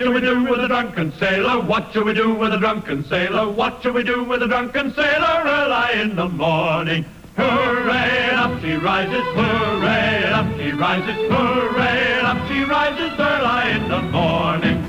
shall we do with a drunken sailor? What shall we do with a drunken sailor? What shall we do with a drunken sailor early in the morning? Hooray, and up she rises, hooray, and up she rises, hooray, and up she rises early in the morning.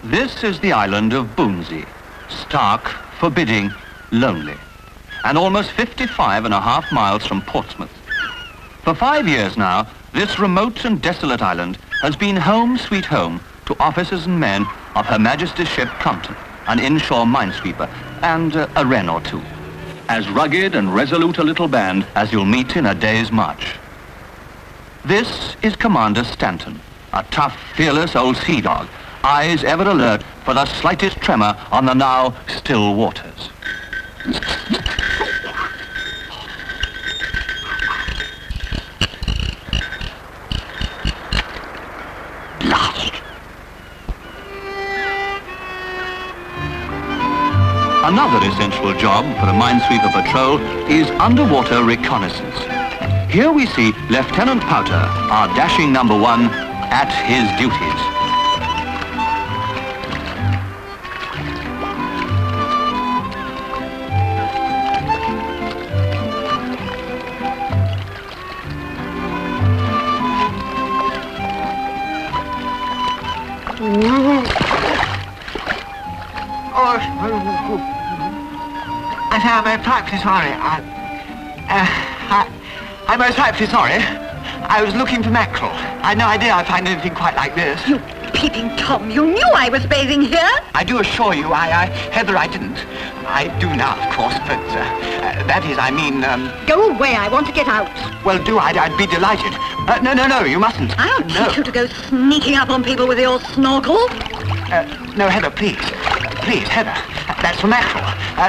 This is the island of Boonsey, stark, forbidding, lonely, and almost 55.5 miles from Portsmouth. For 5 years now, this remote and desolate island has been home sweet home to officers and men of Her Majesty's ship Compton, an inshore minesweeper, and a wren or two. As rugged and resolute a little band as you'll meet in a day's march. This is Commander Stanton, a tough, fearless old sea dog, eyes ever alert for the slightest tremor on the now still waters. Blast! Another essential job for a minesweeper patrol is underwater reconnaissance. Here we see Lieutenant Powter, our dashing number 1, at his duties. I'm frightfully sorry. I'm most frightfully sorry. I was looking for mackerel. I had no idea I'd find anything quite like this. You peeping Tom, you knew I was bathing here. I do assure you, Heather, I didn't. I do now, of course, but that is, I mean... Go away, I want to get out. Well, do I? I'd be delighted. No, you mustn't. I'll teach you to go sneaking up on people with your snorkel. No, Heather, please. Please, Heather. That's for mackerel.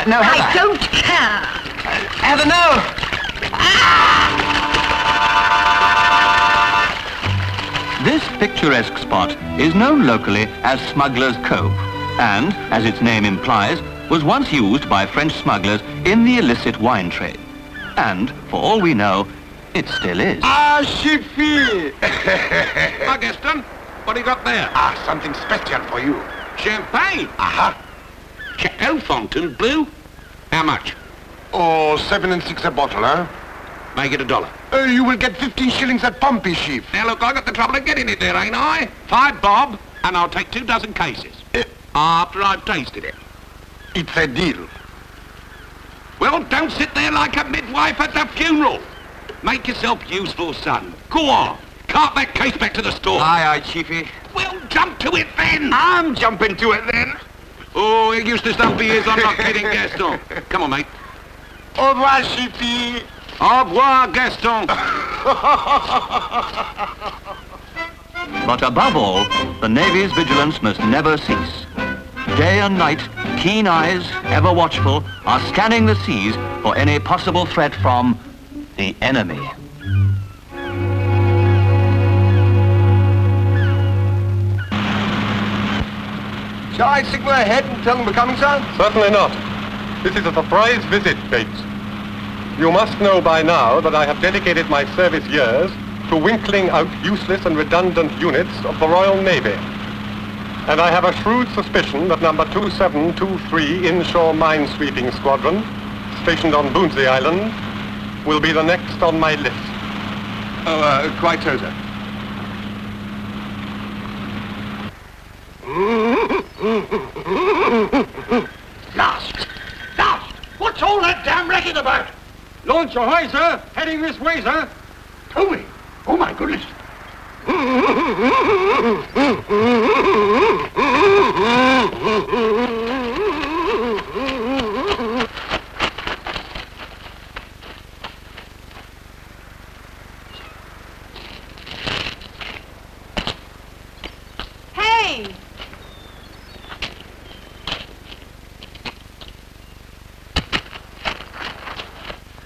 No, Heather. I don't care. Heather, no! This picturesque spot is known locally as Smuggler's Cove, and, as its name implies, was once used by French smugglers in the illicit wine trade. And, for all we know, it still is. Ah, Chiffy! Hi, Gaston. What do you got there? Ah, something special for you. Champagne? Aha. Chateau Fontaine Bleu? How much? Oh, 7 and 6 a bottle, huh? Make it $1. You will get 15 shillings at Pompey, Chief. Now, look, I got the trouble of getting it there, ain't I? 5 bob, and I'll take 2 dozen cases. After I've tasted it. It's a deal. Well, don't sit there like a midwife at the funeral. Make yourself useful, son. Go on. Cart that case back to the store. Aye, Chiefy. Well, jump to it then. I'm jumping to it then. Oh, he used to stuff he is. I'm not kidding, Gaston. Come on, mate. Au revoir, Chiffy. Au revoir, Gaston. But above all, the Navy's vigilance must never cease. Day and night, keen eyes, ever watchful, are scanning the seas for any possible threat from the enemy. Shall I signal ahead and tell them we're coming, sir? Certainly not. This is a surprise visit, Bates. You must know by now that I have dedicated my service years to winkling out useless and redundant units of the Royal Navy. And I have a shrewd suspicion that number 2723 Inshore Minesweeping Squadron, stationed on Boonsey Island, will be the next on my list. Oh, quite so, sir. Lost! Lost! What's all that damn racket about? Launch ahoy, sir! Heading this way, sir! Toby! Oh, my goodness! Hey!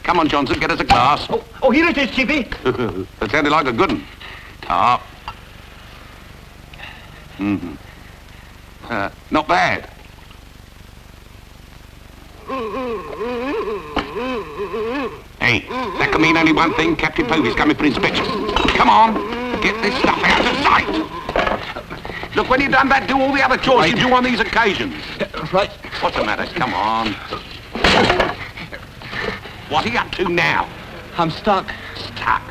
Come on, Johnson, get us a glass. Oh, here it is, Chiefy. That sounded like a good one. Top. Not bad. Hey, that can mean only one thing. Captain Povey's coming for inspection. Come on, get this stuff out of sight. Look, when you've done that, do all the other chores you do on these occasions. Right. What's the matter? Come on. What are you up to now? I'm stuck. Stuck.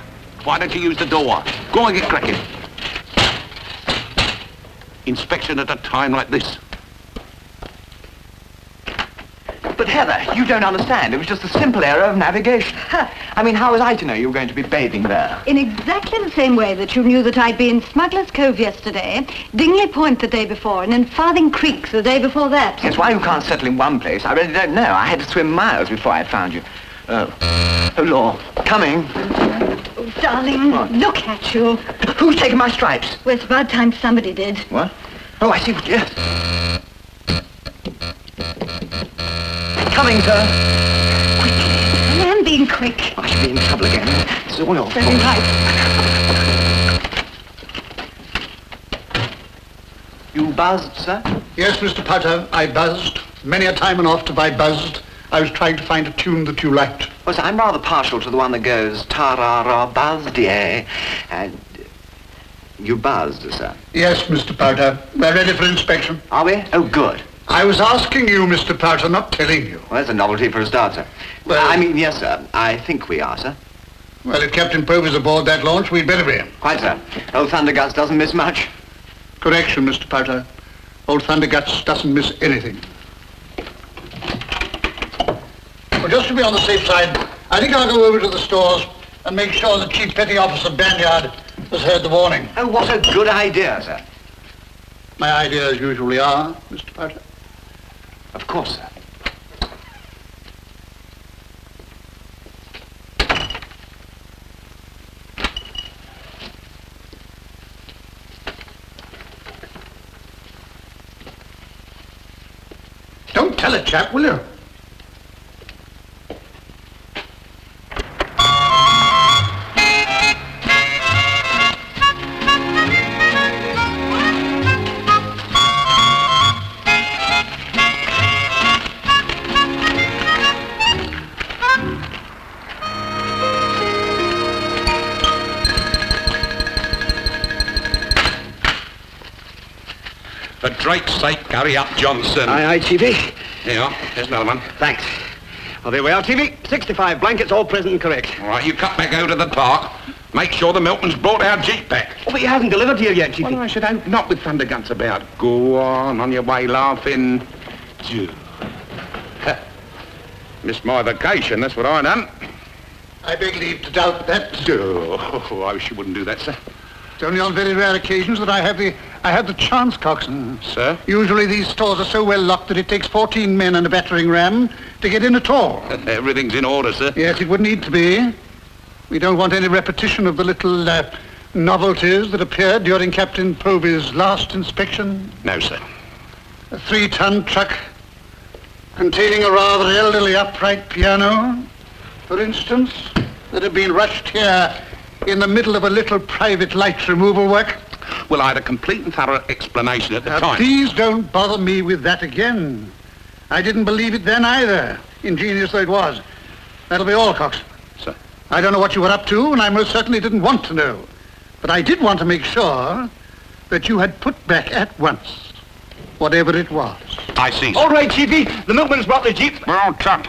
Why don't you use the door? Go on, get cracking. Inspection at a time like this. But Heather, you don't understand. It was just a simple error of navigation. I mean, how was I to know you were going to be bathing there? In exactly the same way that you knew that I'd been in Smuggler's Cove yesterday, Dingley Point the day before, and in Farthing Creek the day before that. Yes, why you can't settle in one place, I really don't know. I had to swim miles before I found you. Oh, Lord. Coming. Oh, darling, look at you. Who's taken my stripes? Well, it's about time somebody did. What? Oh, I see. Yes. Coming, sir. I am being quick. I should be in trouble again. It's all your Very fault. right. You buzzed, sir? Yes, Mr. Potter, I buzzed. Many a time and oft have I buzzed. I was trying to find a tune that you liked. Well, sir, I'm rather partial to the one that goes ta-ra-ra buzzed, yeah. And you buzzed, sir? Yes, Mr. Potter. We're ready for inspection. Are we? Oh, good. I was asking you, Mr. Potter, not telling you. Well, that's a novelty for a start, sir. Well- I mean, yes, sir. I think we are, sir. Well, if Captain Povey's aboard that launch, we'd better be. Quite, sir. Old Thunderguts doesn't miss much. Correction, Mr. Potter. Old Thunderguts doesn't miss anything. Well, just to be on the safe side, I think I'll go over to the stores and make sure that Chief Petty Officer Banyard has heard the warning. Oh, what a good idea, sir. My ideas usually are, Mr. Potter. Of course, sir. Don't tell a chap, will you? For Drake's sake, hurry up, Johnson. Aye, aye, Chiefy. Here you are. Here's another one. Thanks. Well, there we are, Chiefy. 65 blankets, all present and correct. All right, you cut back over to the park. Make sure the milkman's brought our Jeep back. Oh, but you haven't delivered here yet, Chiefy. Well, I should hope not with Thunderguts about. Go on your way laughing. Phew. Missed my vacation, that's what I done. I beg leave to doubt that. Oh, I wish you wouldn't do that, sir. It's only on very rare occasions that I have the chance, Coxswain. Sir? Usually these stores are so well locked that it takes 14 men and a battering ram to get in at all. Everything's in order, sir. Yes, it would need to be. We don't want any repetition of the little novelties that appeared during Captain Povey's last inspection. No, sir. A 3-ton truck containing a rather elderly upright piano, for instance, that had been rushed here in the middle of a little private light removal work. Well, I had a complete and thorough explanation at the time. Please don't bother me with that again. I didn't believe it then either, ingenious though it was. That'll be all, Cox. Sir. I don't know what you were up to, and I most certainly didn't want to know. But I did want to make sure that you had put back at once whatever it was. I see, sir. All right, Chiefy. The milkman's brought the jeep. Well, Trump,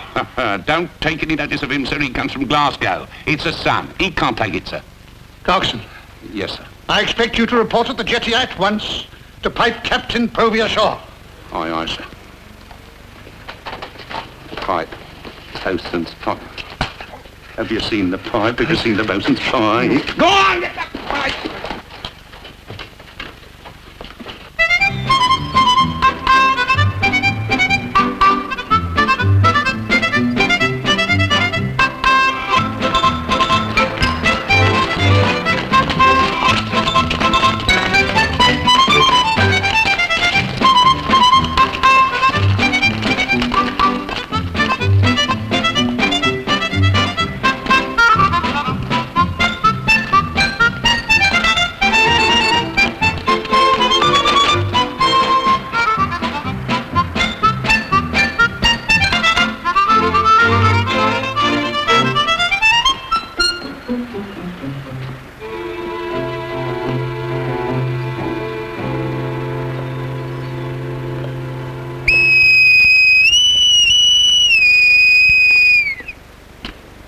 don't take any notice of him, sir. He comes from Glasgow. It's a son. He can't take it, sir. Coxswain, Yes, sir. I expect you to report at the jetty at once to pipe Captain Povey ashore. Aye, aye, sir. Pipe. Bosun's pipe. Have you seen the pipe? Have you seen the bosun's pipe? Go on, get that pipe!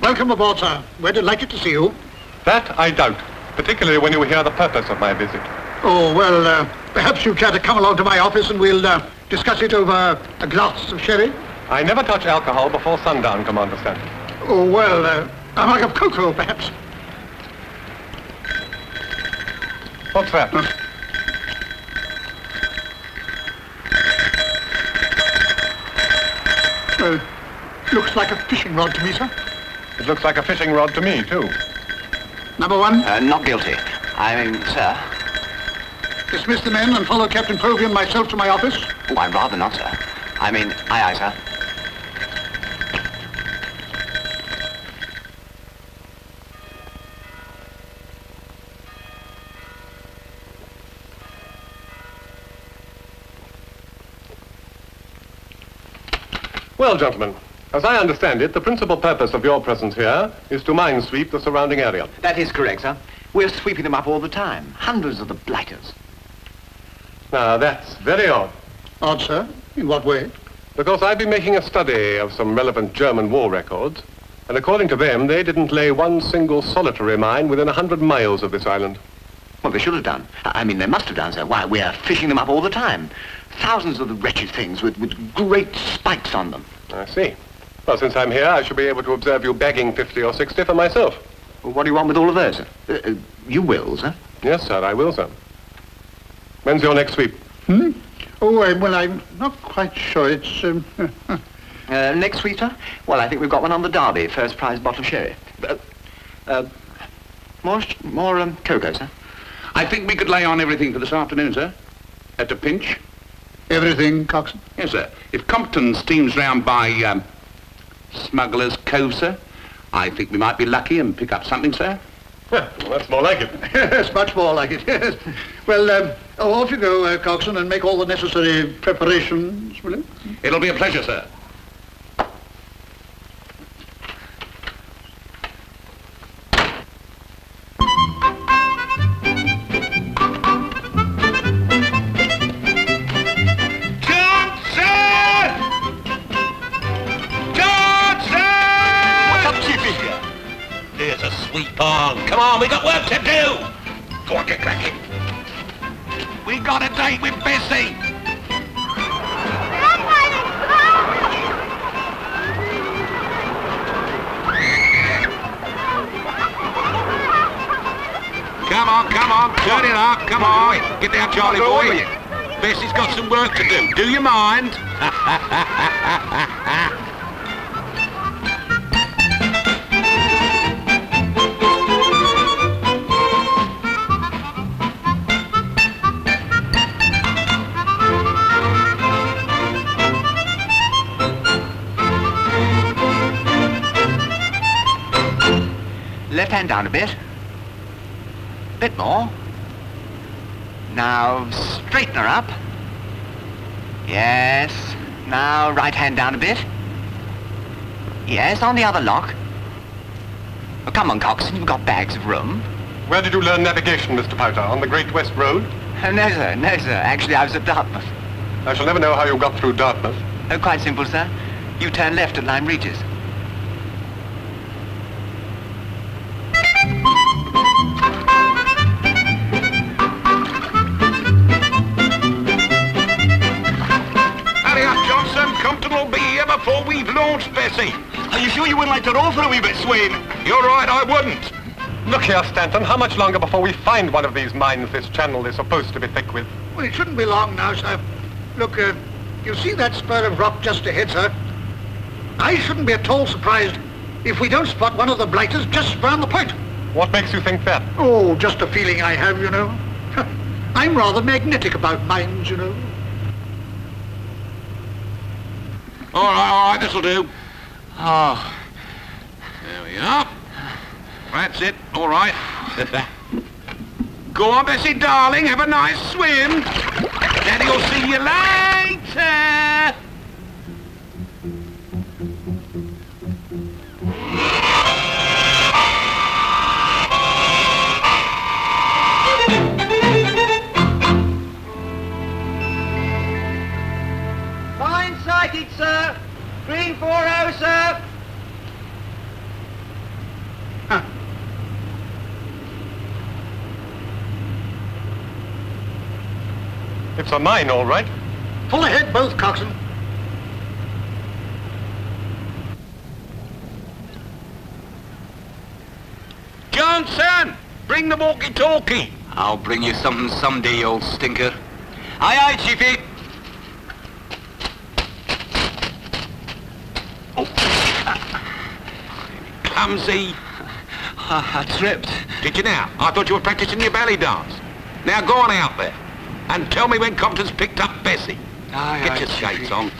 Welcome aboard, sir. We're delighted to see you. That I doubt, particularly when you hear the purpose of my visit. Oh, well, perhaps you'd care to come along to my office and we'll discuss it over a glass of sherry. I never touch alcohol before sundown, Commander Stanton. Oh, well, a mug of cocoa, perhaps. What's that? Looks like a fishing rod to me, sir. It looks like a fishing rod to me, too. Number one, Not guilty. I mean, sir. dismiss the men and follow Captain Povey and myself to my office. Oh, I'd rather not, sir. I mean, aye, sir. Well, gentlemen, as I understand it, the principal purpose of your presence here is to minesweep the surrounding area. That is correct, sir. We're sweeping them up all the time. Hundreds of the blighters. Now, that's very odd, Odd, sir. In what way? because I've been making a study of some relevant German war records, and according to them, they didn't lay one single solitary mine within 100 miles of this island. Well, they should have done. I mean, they must have done, sir. Why, we're fishing them up all the time. Thousands of the wretched things with great spikes on them. I see. Well, since I'm here, I shall be able to observe you bagging 50 or 60 for myself. Well, what do you want with all of those, sir? You will, sir. Yes, sir, I will, sir. When's your next sweep? Oh, well, I'm not quite sure. It's, Next week, sir? Well, I think we've got one on the Derby, first prize bottle of sherry. More cocoa, sir. I think we could lay on everything for this afternoon, sir. At a pinch. everything, Coxswain? Yes, sir. If Compton steams round by Smuggler's Cove, sir, I think we might be lucky and pick up something, sir. Well, that's more like it. Yes, much more like it, yes. Well, off you go, Coxswain, and make all the necessary preparations, will you? It'll be a pleasure, sir. Sweep on. Come on, we got work to do. Go on, get cracking. We got a date with Bessie. Come on, turn it up, come on. Get there, Charlie boy. Bessie's got some work to do. Do you mind? Left hand down a bit. Bit more. Now, straighten her up. Yes. Now, right hand down a bit. Yes, on the other lock. Oh, come on, Coxswain, you've got bags of room. Where did you learn navigation, Mr. Powter? On the Great West Road? Oh, no, sir, no, sir. Actually, I was at Dartmouth. I shall never know how you got through Dartmouth. Oh, quite simple, sir. You turn left at Lyme Regis. Hurry up, Johnson. Compton will be here before we've launched, Bessie. Are you sure you wouldn't like to roll for a wee bit, Swain? You're right, I wouldn't. Look here, Stanton, how much longer before we find one of these mines this channel is supposed to be thick with? Well, it shouldn't be long now, sir. Look, you see that spur of rock just ahead, sir? I shouldn't be at all surprised if we don't spot one of the blighters just round the point. What makes you think that? Oh, just a feeling I have, you know. I'm rather magnetic about mines, you know. All right, this'll do. Oh, There we are. That's it, all right. Go on, Bessie, darling, have a nice swim. Daddy'll see you later. Fine sighted, sir. Green 40, sir. It's a mine, all right. Pull ahead, both, Coxswain. Johnson, bring the walkie-talkie. I'll bring you something someday, you old stinker. Aye, aye, Chiefy. Clumsy. I tripped. Did you now? I thought you were practicing your belly dance. Now go on out there and tell me when Compton's picked up Bessie. Aye, Get aye, your Chiefy. skates on.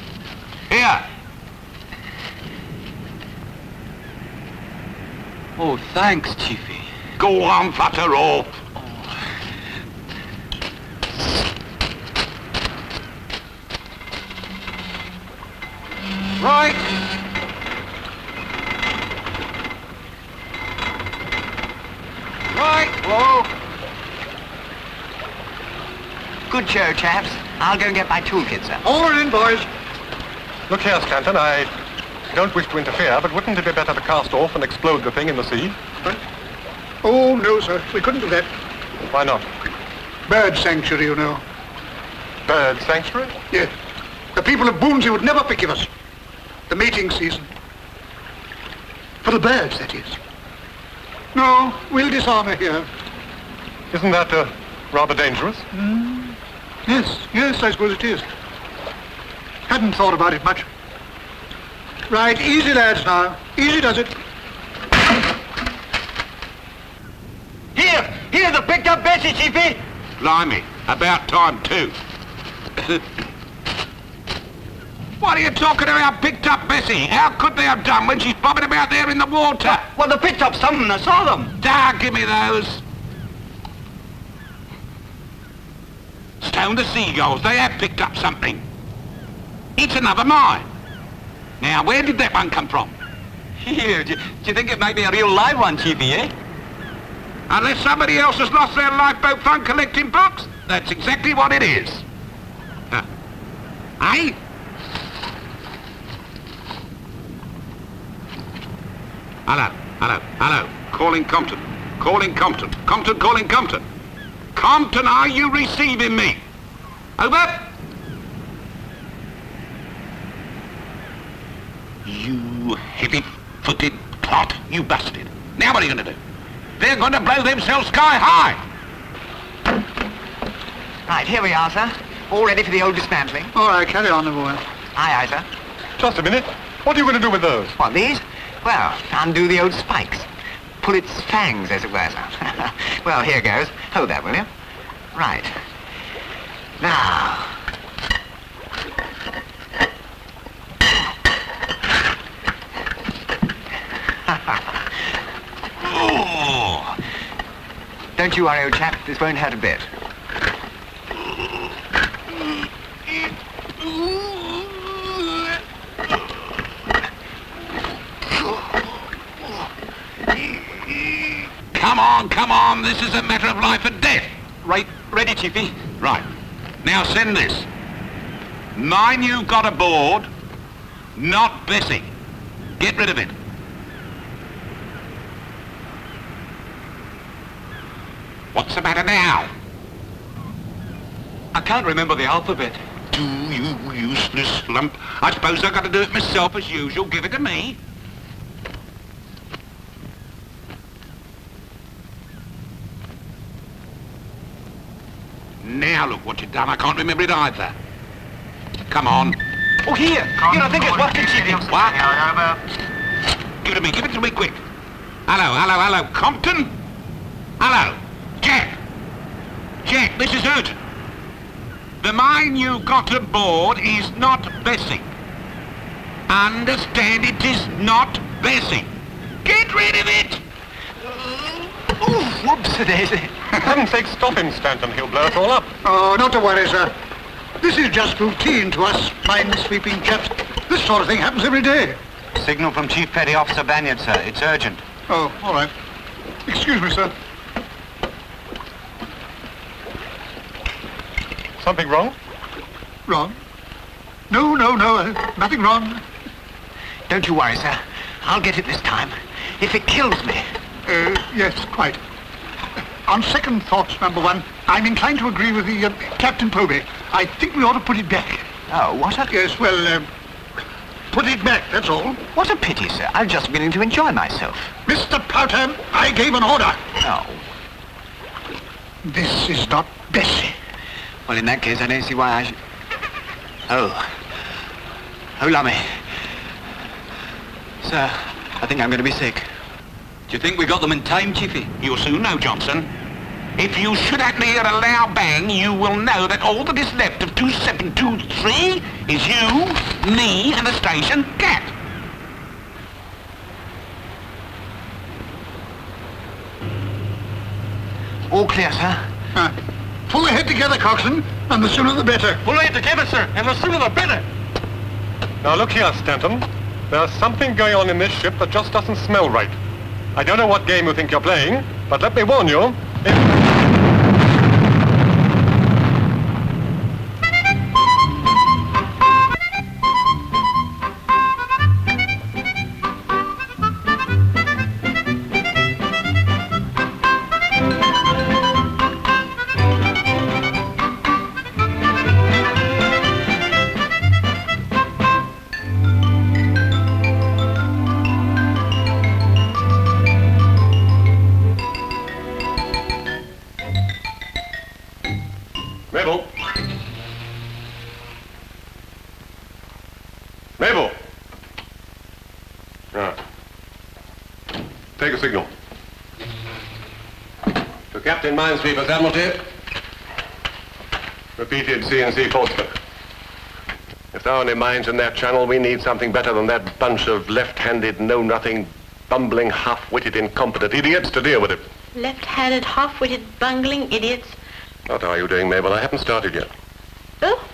Here. Oh, thanks, Chiefy. Go on, flutter off. Right. Right. Whoa. Good show, chaps. I'll go and get my toolkit, sir. All in, boys. Look here, Stanton, I don't wish to interfere, but wouldn't it be better to cast off and explode the thing in the sea? Oh, no, sir. We couldn't do that. Why not? Bird sanctuary, you know. Bird sanctuary? Yes. The people of Boomsey would never forgive us. The mating season. For the birds, that is. No, we'll disarm her here. Isn't that rather dangerous? Yes, I suppose it is. Hadn't thought about it much. Right, easy, lads, now. Easy does it. Here, the picked up Bessie, Chiefy. Blimey, about time too. What are you talking about, picked up Bessie? How could they have done when she's bobbing about there in the water? Well, they picked up something. I saw them. Give me those. Stone the seagulls, they have picked up something. It's another mine. Now, where did that one come from? Here, do you think it might be a real live one, Chiefy, eh? Unless somebody else has lost their lifeboat fund collecting books, that's exactly what it is. Eh? Hello. Calling Compton. Compton calling Compton. Compton, are you receiving me? Over. You heavy-footed clot, you bastard. Now what are you going to do? They're going to blow themselves sky high. Right, here we are, sir. All ready for the old dismantling. All right, carry on, the boy. Aye, aye, sir. Just a minute. What are you going to do with those? What, these? Well, undo the old spikes. Pull its fangs, as it were, sir. Well, here goes. Hold that, will you? Right. Now. Oh. Don't you worry, old chap. This won't hurt a bit. come on. This is a matter of life and death. Right, ready, Chiefy. Right. Now send this. Mine you got aboard, not Bessie. Get rid of it. What's the matter now? I can't remember the alphabet. Do you useless lump? I suppose I've got to do it myself as usual. Give it to me. Now look what you've done. I can't remember it either. Come on. Oh, here, I think it's working, Chiefy. What? Give it to me. Give it to me quick. Hello. Compton? Hello. Jack, this is urgent. The mine you got aboard is not Bessie. Understand, it is not Bessie. Get rid of it! Whoops-a-daisy. For heaven's sake, stop him, Stanton. He'll blow us all up. Oh, not to worry, sir. This is just routine to us mine-sweeping chaps. This sort of thing happens every day. Signal from Chief Petty Officer Banyard, sir. It's urgent. Oh, all right. Excuse me, sir. Something wrong? Wrong? No, nothing wrong. Don't you worry, sir. I'll get it this time. If it kills me. Yes, quite. On second thoughts, number one, I'm inclined to agree with the Captain Povey. I think we ought to put it back. Oh, what a... Yes, well, put it back, that's all. What a pity, sir. I'm just beginning to enjoy myself. Mr. Powter, I gave an order. Oh. This is not Bessie. Well, in that case, I don't see why I should... Oh, lummy. Sir, I think I'm going to be sick. Do you think we got them in time, Chiefy? You'll soon know, Johnson. If you should happen to hear a loud bang, you will know that all that is left of 2723 is you, me, and the station cat. All clear, sir. Pull the head together, Coxswain, and the sooner the better. Pull it together, sir, and the sooner the better. Now, look here, Stanton. There's something going on in this ship that just doesn't smell right. I don't know what game you think you're playing, but let me warn you, Mabel! Take a signal. To Captain Minesweeper's Admiralty. Repeated CNC Portsmouth. If there are any mines in that channel, we need something better than that bunch of left-handed, know-nothing, bumbling, half-witted, incompetent idiots to deal with it. Left-handed, half-witted, bungling idiots. What are you doing, Mabel? I haven't started yet. Oh?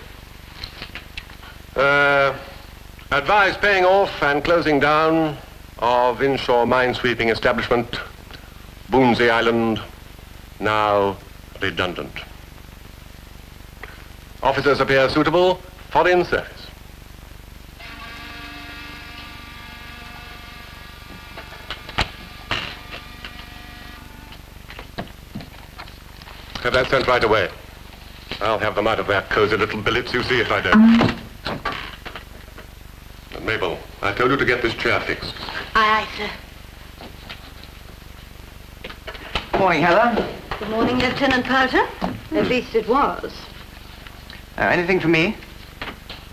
Advise paying off and closing down of inshore minesweeping establishment, Boonsey Island, now redundant. Officers appear suitable for in-service. Have that sent right away. I'll have them out of their cozy little billets, you see if I don't. Mabel, I told you to get this chair fixed. Aye, sir. Morning, Heather. Good morning, Lieutenant Powter. At least it was. Anything for me?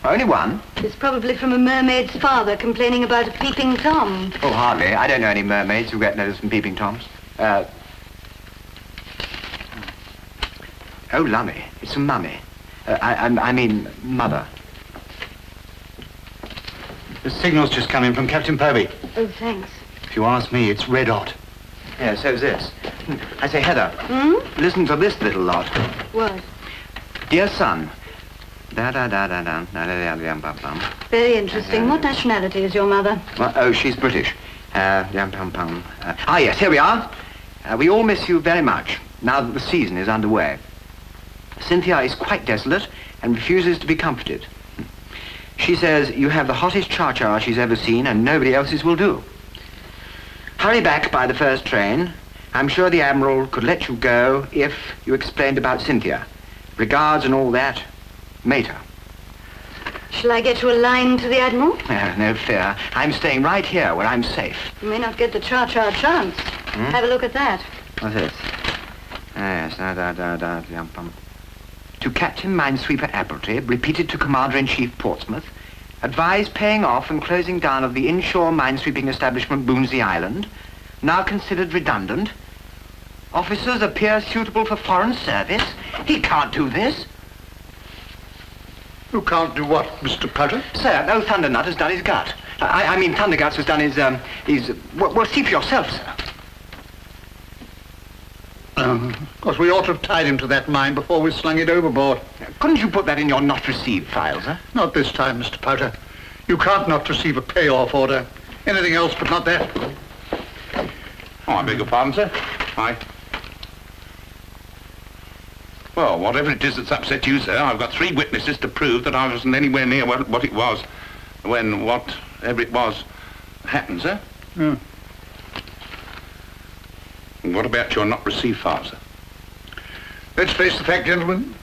Only one? It's probably from a mermaid's father complaining about a peeping Tom. Oh, hardly. I don't know any mermaids who get letters from peeping Toms. Oh, lummy. It's from Mummy. I mean, Mother. The signal's just come in from Captain Povey. Oh, thanks. If you ask me, it's red hot. Yeah, so's this. I say, Heather, listen to this little lot. What? Dear son, Very interesting. What nationality is your mother? Oh, she's British. Yes, here we are. We all miss you very much, now that the season is underway. Cynthia is quite desolate and refuses to be comforted. She says you have the hottest cha-cha she's ever seen and nobody else's will do. Hurry back by the first train. I'm sure the Admiral could let you go if you explained about Cynthia. Regards and all that, Mater. Shall I get you a line to the Admiral? No fear. I'm staying right here where I'm safe. You may not get the cha-cha chance. Have a look at that. What's this? Yes, To Captain Minesweeper Appletree, repeated to Commander-in-Chief Portsmouth, advise paying off and closing down of the inshore minesweeping establishment Boonsey Island, now considered redundant. Officers appear suitable for foreign service. He can't do this. You can't do what, Mr. Potter? Sir, no Thundernut has done his gut. I mean, Thunderguts has done his... Well, see for yourself, sir. Of course, we ought to have tied him to that mine before we slung it overboard. Couldn't you put that in your not received file, sir? Not this time, Mr. Potter. You can't not receive a payoff order. Anything else but not that. Oh, I beg your pardon, sir. Aye. Well, whatever it is that's upset you, sir, I've got 3 witnesses to prove that I wasn't anywhere near what it was when whatever it was happened, sir. Hmm. And what about your not received file, sir? Let's face the fact, gentlemen.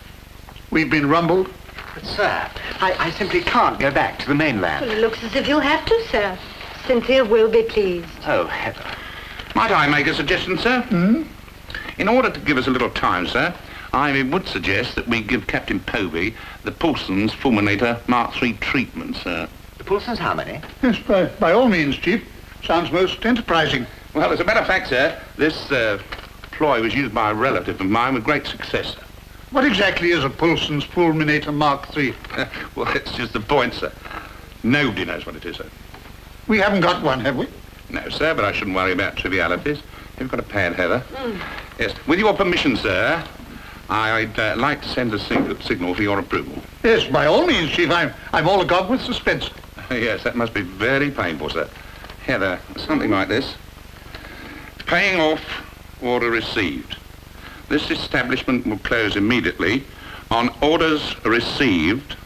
We've been rumbled. But, sir, I simply can't go back to the mainland. Well, it looks as if you'll have to, sir. Cynthia will be pleased. Oh, heaven. Might I make a suggestion, sir? In order to give us a little time, sir, I would suggest that we give Captain Povey the Poulsen's Fulminator Mark III treatment, sir. The Poulsen's how many? Yes, by all means, Chief. Sounds most enterprising. Well, as a matter of fact, sir, this ploy was used by a relative of mine with great success, sir. What exactly is a Poulsen's Fulminator Mark III? Well, that's just the point, sir. Nobody knows what it is, sir. We haven't got one, have we? No, sir, but I shouldn't worry about trivialities. You've got a pad, Heather. Yes. With your permission, sir, I'd like to send a signal for your approval. Yes, by all means, Chief. I'm all agog with suspense. Yes, that must be very painful, sir. Heather, something like this. Paying off order received. This establishment will close immediately on orders received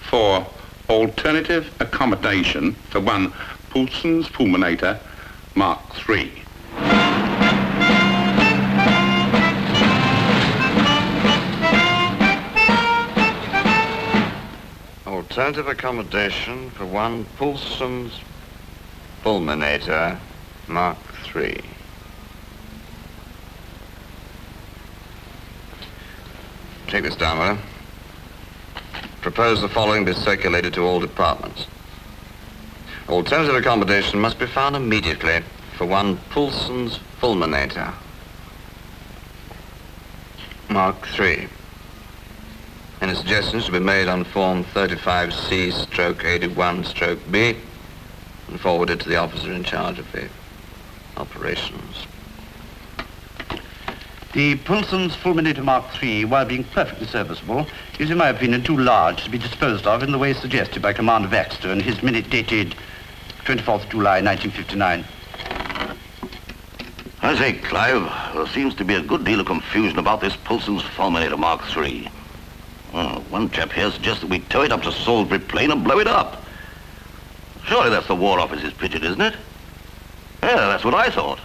for alternative accommodation for one Poulsen's Fulminator Mark III. Alternative accommodation for one Poulsen's Fulminator Mark III. Take this down, will you? Propose the following be circulated to all departments. Alternative accommodation must be found immediately for one Poulsen's Fulminator Mark III. Any suggestions to be made on Form 35C/81/B and forwarded to the officer in charge of the operations. The Poulsen's Fulminator Mark III, while being perfectly serviceable, is, in my opinion, too large to be disposed of in the way suggested by Commander Baxter in his minute dated 24th July, 1959. I say, Clive, there seems to be a good deal of confusion about this Poulsen's Fulminator Mark III. One chap here suggests that we tow it up to Salisbury Plain and blow it up. Surely that's the War Office's pigeon, isn't it? Yeah, that's what I thought.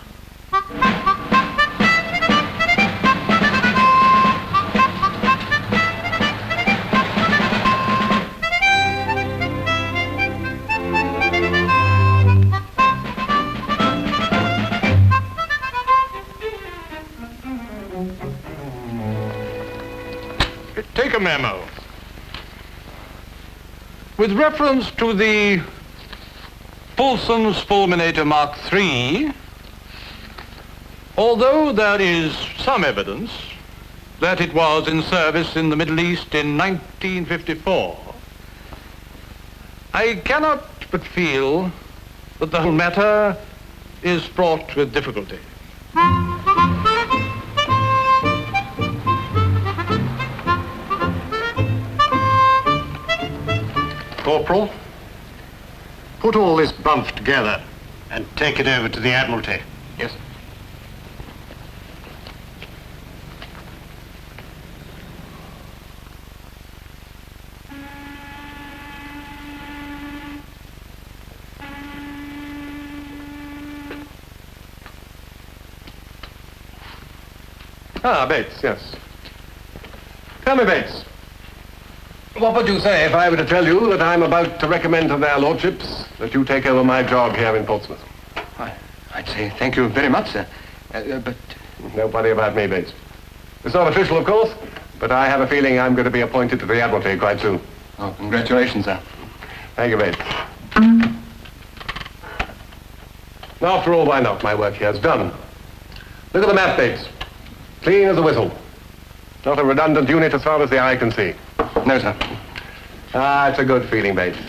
Take a memo. With reference to the Poulsen's Fulminator Mark III, although there is some evidence that it was in service in the Middle East in 1954, I cannot but feel that the whole matter is fraught with difficulty. Corporal, put all this bump together and take it over to the Admiralty. Yes. Ah, Bates, yes. Tell me, Bates, What would you say if I were to tell you that I'm about to recommend to their lordships that you take over my job here in Portsmouth? I'd say thank you very much, sir. But... Don't worry about me, Bates. It's not official, of course, but I have a feeling I'm going to be appointed to the Admiralty quite soon. Oh, congratulations, sir. Thank you, Bates. After all, why not? My work here is done. Look at the map, Bates. Clean as a whistle. Not a redundant unit as far as the eye can see. No, sir. Ah, it's a good feeling, Bates.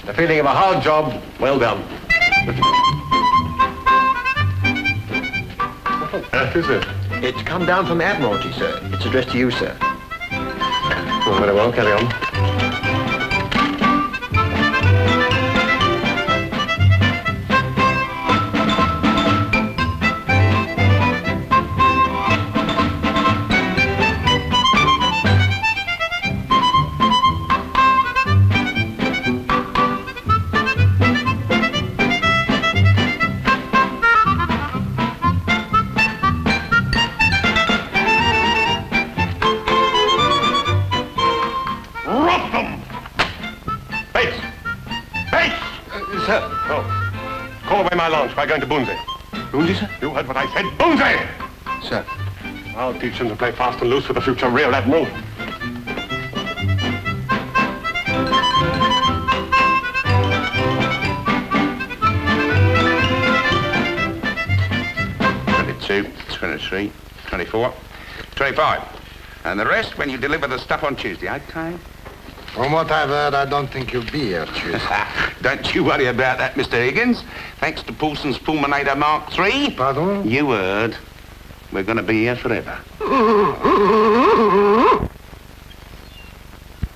The feeling of a hard job, well done. What on earth is it? It's come down from the Admiralty, sir. It's addressed to you, sir. Oh, very well, carry on. We're going to Boonsey. Boonsey, sir? You heard what I said. Boonsey! Sir. I'll teach them to play fast and loose for the future real admiral. $22, $23, $24, $25. And the rest when you deliver the stuff on Tuesday, okay? From what I've heard, I don't think you'll be here Tuesday. Don't you worry about that, Mr. Higgins. Thanks to Paulson's Fulminator Mark III. Pardon? You heard. We're going to be here forever.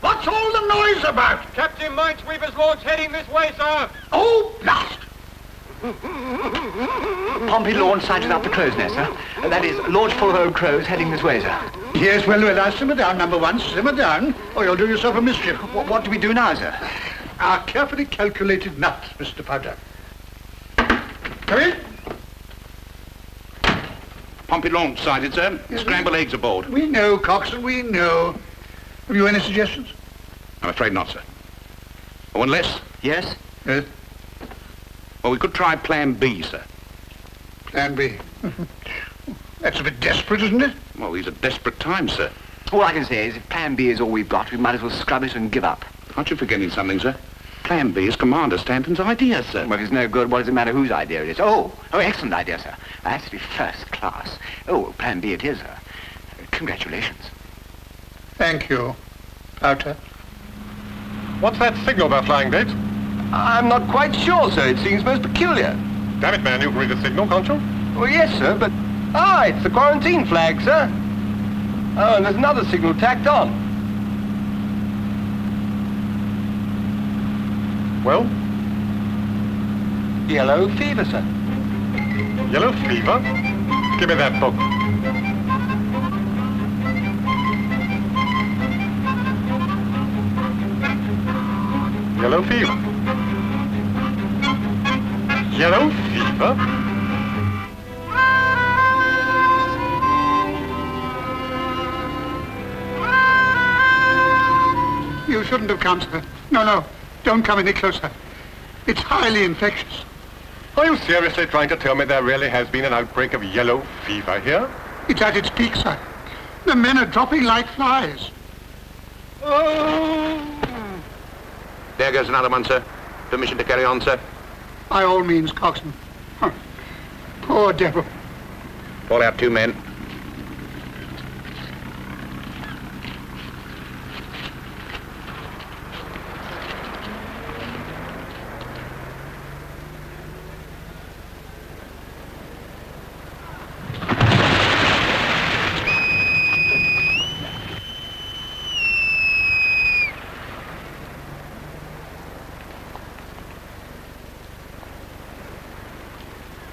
What's all the noise about? Captain Minesweeper's launch heading this way, sir. Oh, blast! Pompey launch sighted up the crow's nest, sir. That is, launch full of old crows heading this way, sir. Yes, well, now, simmer down, number one, simmer down, or you'll do yourself a mischief. What do we do now, sir? Our carefully calculated nut, Mr. Powder. Come in. Pompey launch sighted, sir. Yes, Scrambled eggs aboard. We know, Coxswain, we know. Have you any suggestions? I'm afraid not, sir. Oh, unless... Yes? Yes. Well, we could try Plan B, sir. Plan B. That's a bit desperate, isn't it? Well, these are desperate times, sir. All I can say is if Plan B is all we've got, we might as well scrub it and give up. Aren't you forgetting something, sir? Plan B is Commander Stanton's idea, sir. Well, if it's no good, what does it matter whose idea it is? Oh, excellent idea, sir. That's to be first class. Oh, Plan B it is, sir. Congratulations. Thank you, Powder. What's that signal they're flying, Bates? I'm not quite sure, sir. It seems most peculiar. Damn it, man, you can read the signal, can't you? Well, yes, sir, but... Ah, it's the quarantine flag, sir. Oh, and there's another signal tacked on. Well? Yellow fever, sir. Yellow fever? Give me that book. Yellow fever. Yellow fever? You shouldn't have come, sir. No, don't come any closer. It's highly infectious. Are you seriously trying to tell me there really has been an outbreak of yellow fever here? It's at its peak, sir. The men are dropping like flies. Oh. There goes another one, sir. Permission to carry on, sir? By all means, Coxswain. Huh. Poor devil. Call out 2 men.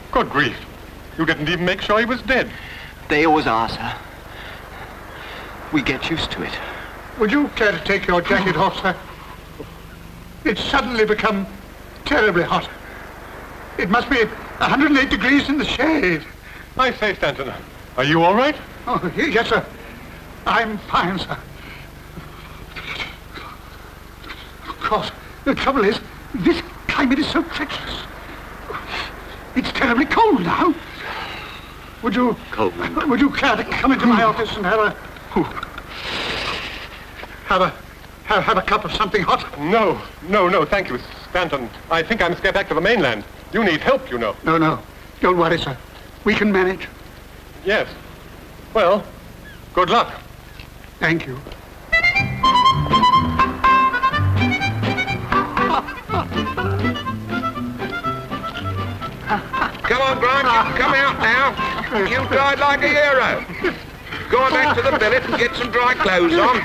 Good grief. You didn't even make sure he was dead. They always are, sir. We get used to it. Would you care to take your jacket off, sir? It's suddenly become terribly hot. It must be 108 degrees in the shade. I say, Stanton, are you all right? Oh, yes, sir. I'm fine, sir. Of course, the trouble is, this climate is so treacherous. It's terribly cold now. Would you care to come into my office and have a cup of something hot? No, thank you, Stanton. I think I must get back to the mainland. You need help, you know. No. Don't worry, sir. We can manage. Yes. Well, good luck. Thank you. Come on, Grant, come out now. You died like a hero. Go on back to the billet and get some dry clothes on.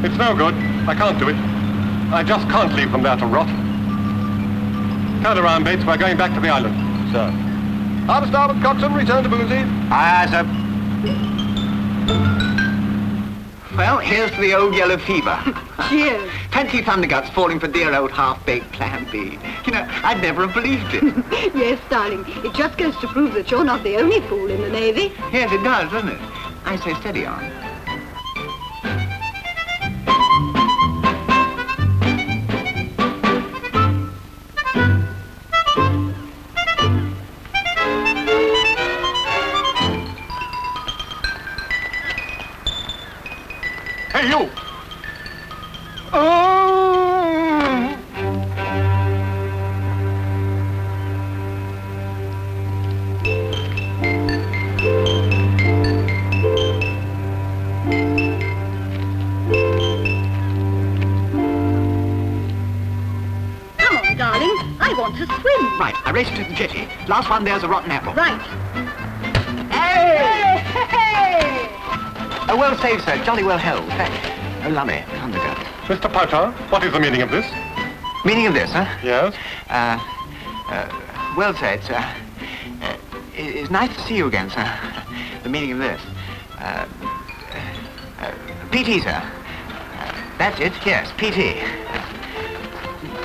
It's no good. I can't do it. I just can't leave them there to rot. Turn around, Bates. We're going back to the island. Sir. Hard starboard, coxswain. Return to Boozy. Aye, sir. Well, here's to the old yellow fever. Cheers. Plenty thunderguts falling for dear old half-baked Plan B. You know, I'd never have believed it. Yes, darling. It just goes to prove that you're not the only fool in the Navy. Yes, it does, doesn't it? I say steady on. Hey, you! Come on, darling. I want to swim. Right, I race to the jetty. Last one there's a rotten apple. Right. Hey! Hey! Oh, well saved, sir. Jolly well held. Thanks. Oh, lummy. Thundergut. Mr. Potter, what is the meaning of this? Meaning of this, huh? Yes? Well said, sir. It's nice to see you again, sir. The meaning of this. PT, sir. That's it, yes, PT.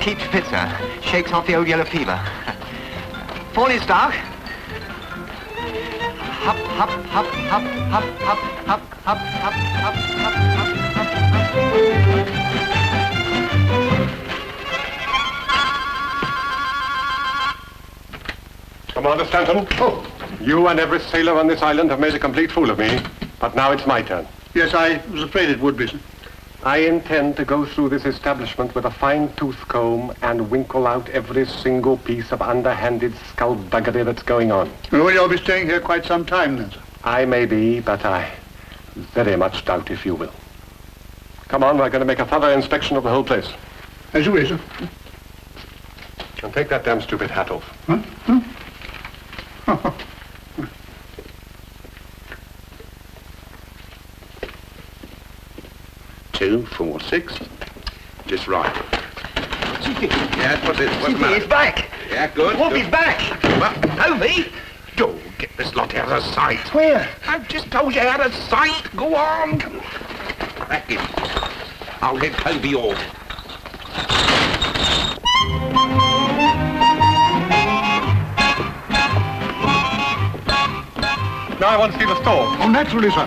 Keeps fit, sir. Shakes off the old yellow fever. Fall in, Stark. Hop, hop, hop, hop, hop, hop, hop, hop, hop, hop, hop, hop, hop, hop. Commander Stanton. Oh, you and every sailor on this island have made a complete fool of me, but now it's my turn. Yes, I was afraid it would be, sir. I intend to go through this establishment with a fine-tooth comb and winkle out every single piece of underhanded skullduggery that's going on. Well, you'll be staying here quite some time then, sir. I may be, but I very much doubt if you will. Come on, we're going to make a thorough inspection of the whole place. As you wish, sir. And take that damn stupid hat off. Huh? Huh? 2, 4, 6. Just right. Chiefy. Yeah, what's it? What's the Chiefy, matter? he's back. Yeah, good. Wolfie's back. What? Toby? Do get this lot out of sight. Where? I've just told you out of sight. Go on. Back in. I'll get Toby off. Now I want to see the store. Oh, naturally, sir.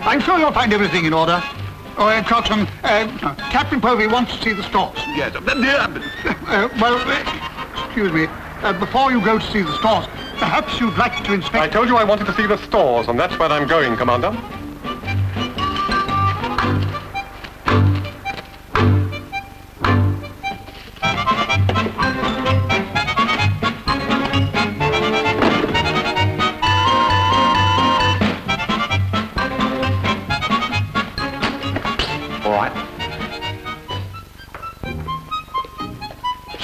I'm sure you'll find everything in order. Oh, Coxswain, Captain Povey wants to see the stores. Yes. Excuse me. Before you go to see the stores, perhaps you'd like to inspect... I told you I wanted to see the stores, and that's where I'm going, Commander.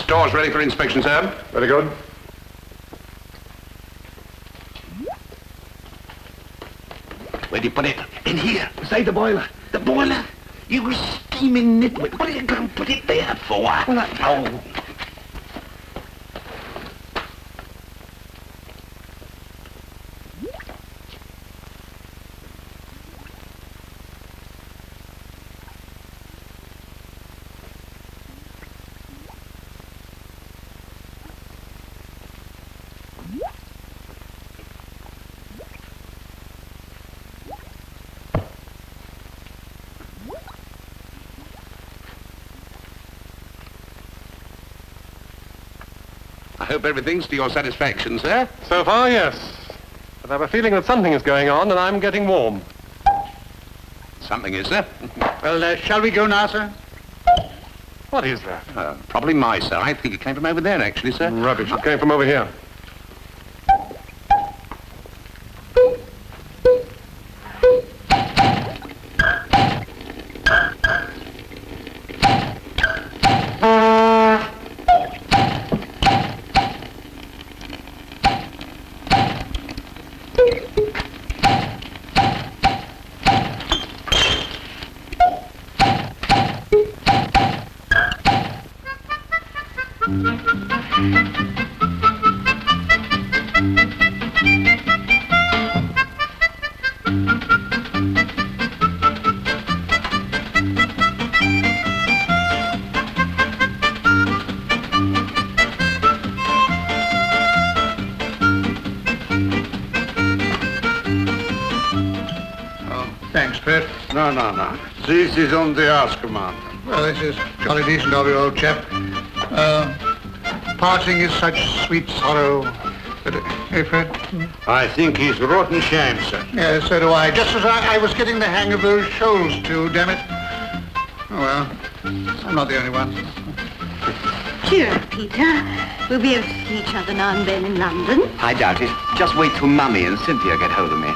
Store's ready for inspection, sir. Very good. Where'd you put it? In here, beside the boiler. The boiler? You steaming nitwit. What are you going to put it there for? Oh. I hope everything's to your satisfaction, sir. So far, yes. But I have a feeling that something is going on and I'm getting warm. Something is, sir. Well, shall we go now, sir? What is that? Probably mice, sir. I think it came from over there, actually, sir. Rubbish. It came from over here. Thanks, Pet. No. This is on the house, Commander. Well, this is jolly decent of you, old chap. Parting is such sweet sorrow. But, hey, Fred? I think he's rotten shame, sir. Yes, so do I. Just as I was getting the hang of those shoals too, damn it. Oh, well, I'm not the only one. Cheer up, Peter. We'll be able to see each other now and then in London. I doubt it. Just wait till Mummy and Cynthia get hold of me.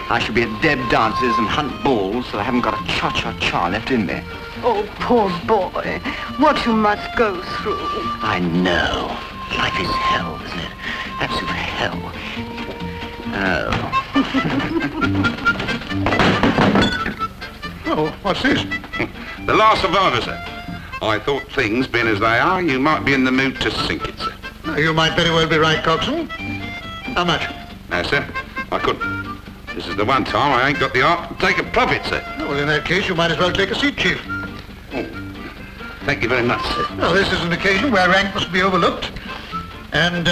I shall be at Deb dances and hunt balls, so I haven't got a cha-cha-cha left in me. Oh, poor boy. What you must go through. I know. Life is hell, isn't it? Absolute hell. Oh. Oh, what's this? The last survivor, sir. I thought things, being as they are, you might be in the mood to sink it, sir. Now, you might very well be right, Coxswain. How much? No, sir. I couldn't. This is the one time I ain't got the heart to take a profit, sir. Well, in that case, you might as well take a seat, Chief. Oh, thank you very much, sir. Well, this is an occasion where rank must be overlooked. And,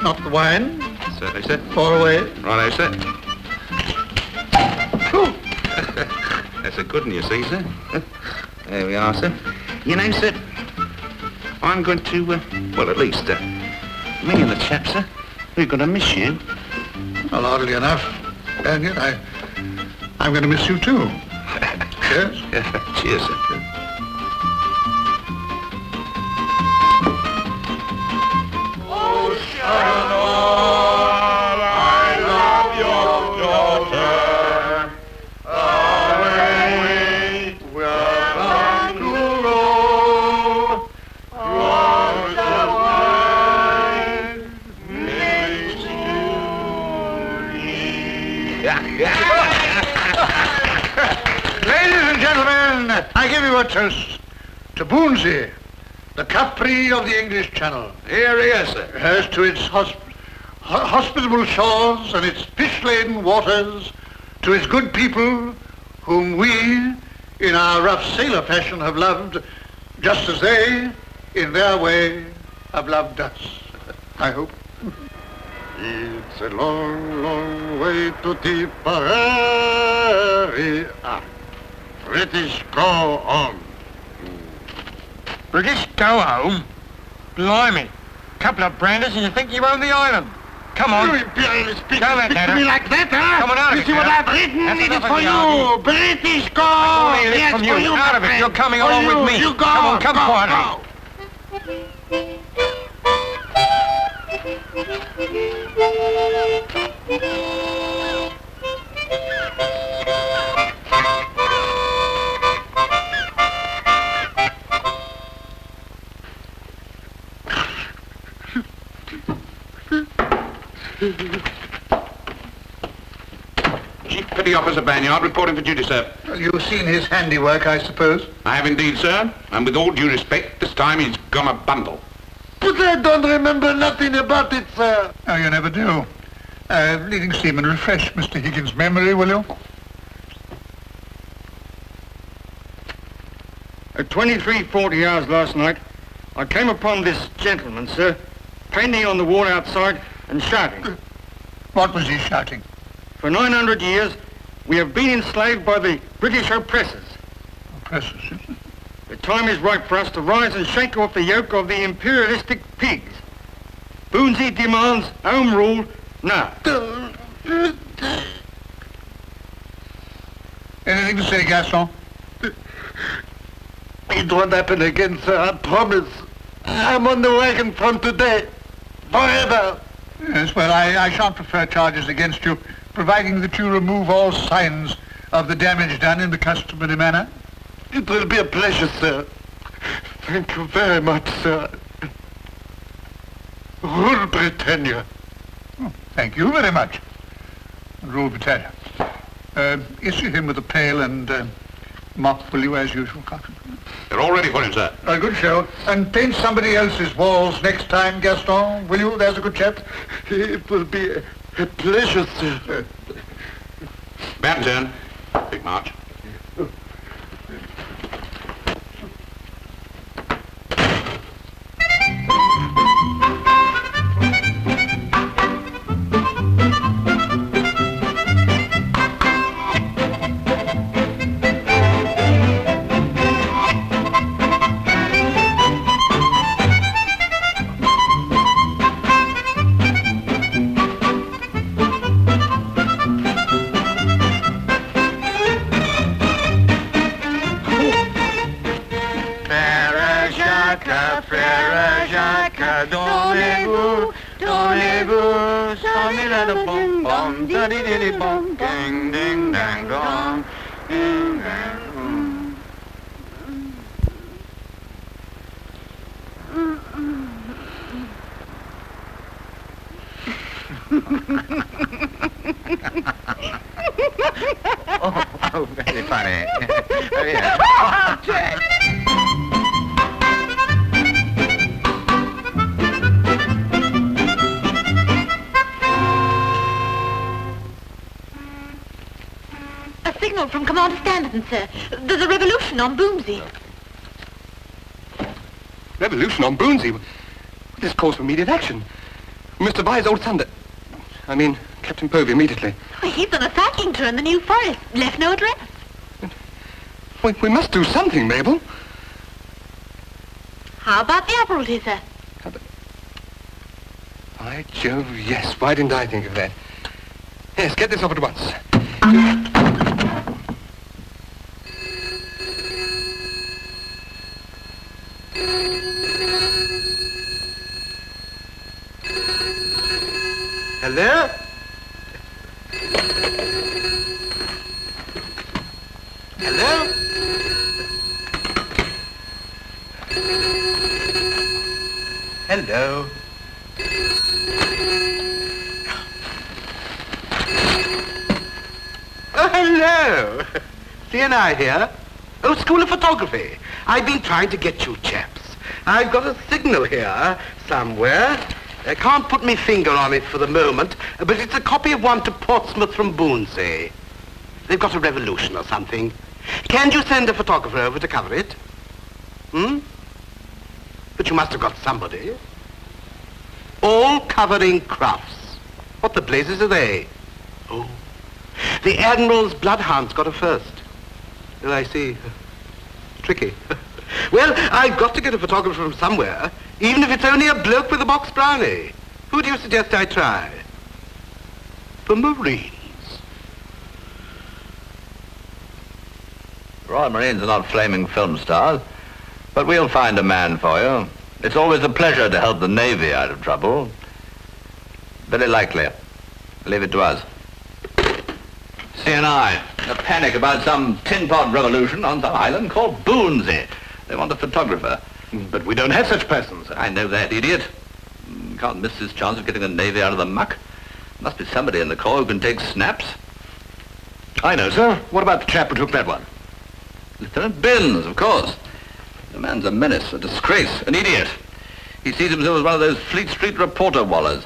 not the wine. Certainly, sir. Pour away. Righto, sir. That's a good one, you see, sir. There we are, sir. You know, sir, I'm going to, well, at least, me and the chap, sir, we're going to miss you. Well, oddly enough. And yet, I'm going to miss you, too. Cheers. Cheers, sir. I give you a toast to Boonsey, the Capri of the English Channel. Here he is, sir. As to its hospitable shores and its fish-laden waters, to its good people, whom we, in our rough sailor fashion, have loved, just as they, in their way, have loved us, I hope. It's a long, long way to Tipperary. British go home. British go home? Blimey. Couple of branders and you think you own the island. Come on. You imperialist speak to me like that, huh? Come on, out of it. You see what I've written? That's It is enough for of the you. argument. British go. Yes, from you. Out of it. You're coming For along you. with me. You go. Come on, come go, quietly. go. Chief Petty Officer Banyard reporting for duty, sir. Well, you've seen his handiwork, I suppose. I have indeed, sir. And with all due respect, this time he's gone a bundle. But I don't remember nothing about it, sir. Oh, you never do. Leading seaman, refresh Mr. Higgins' memory, will you? At 23:40 hours last night, I came upon this gentleman, sir, painting on the wall outside and shouting. What was he shouting? For 900 years, we have been enslaved by the British oppressors. Oppressors? The time is ripe for us to rise and shake off the yoke of the imperialistic pigs. Boonsey demands home rule now. Anything to say, Gaston? It won't happen again, sir, I promise. I'm on the wagon from today. Forever. Yes, well, I shan't prefer charges against you, providing that you remove all signs of the damage done in the customary manner. It will be a pleasure, sir. Thank you very much, sir. Rule Britannia. Oh, thank you very much. Rule Britannia. Issue him with a pail and mop, will you, as usual, Captain? They're all ready for him, sir. A good show. And paint somebody else's walls next time, Gaston, will you? There's a good chap. It will be a pleasure, sir. Bad turn. Big march. Ding, ding, dang, dong. Ding, dang. Oh, very funny. Oh, yeah. A signal from Commander Standerton, sir. There's a revolution on Boomsey. Revolution on Boonsey? This calls for immediate action. Mr. Bye's old thunder. I mean, Captain Povey immediately. Well, he's on a cycling tour in the New Forest. Left no address. We must do something, Mabel. How about the Admiralty, sir? By Jove, yes. Why didn't I think of that? Yes, get this off at once. Hello? Hello? Hello. Oh, hello. CNI here. Oh, School of Photography. I've been trying to get you chaps. I've got a signal here somewhere. I can't put my finger on it for the moment, but it's a copy of one to Portsmouth from Boonsey. They've got a revolution or something. Can you send a photographer over to cover it? But you must have got somebody. All covering crafts. What the blazes are they? Oh, the Admiral's bloodhounds got her first. Oh, I see. Tricky. Well, I've got to get a photographer from somewhere, even if it's only a bloke with a box brownie. Who do you suggest I try? The Marines. Royal Marines are not flaming film stars, but we'll find a man for you. It's always a pleasure to help the Navy out of trouble. Very likely. Leave it to us. CNI, a panic about some tin pot revolution on some island called Boonsey. They want a photographer. But we don't have such persons. I know that, idiot. Can't miss this chance of getting the Navy out of the muck. Must be somebody in the Corps who can take snaps. I know, sir. What about the chap who took that one? Lieutenant Binns, of course. The man's a menace, a disgrace, an idiot. He sees himself as one of those Fleet Street reporter wallers.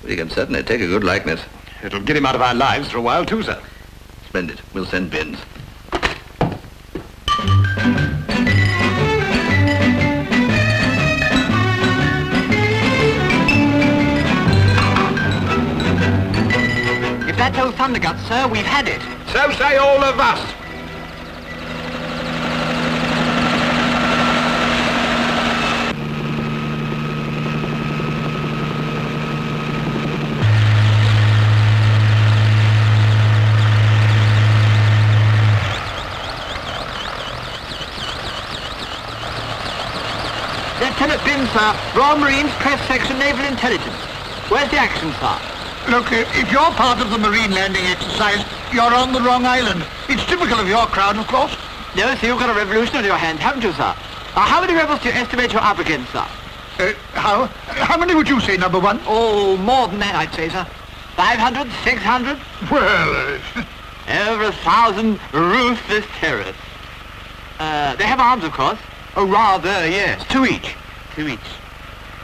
But he can certainly take a good likeness. It'll get him out of our lives for a while, too, sir. Splendid. We'll send Binns. If that's old Thunderguts, sir, we've had it. So say all of us. Lieutenant Bin, sir. Royal Marines Press Section Naval Intelligence. Where's the action, sir? Look, if you're part of the marine landing exercise, you're on the wrong island. It's typical of your crowd, of course. No, so you've got a revolution on your hands, haven't you, sir? How many rebels do you estimate you're up against, sir? How many would you say, number one? Oh, more than that, I'd say, sir. 500, 600? Well, over 1,000 ruthless terrorists. They have arms, of course. Oh, rather, yes. 2 each. 2 each.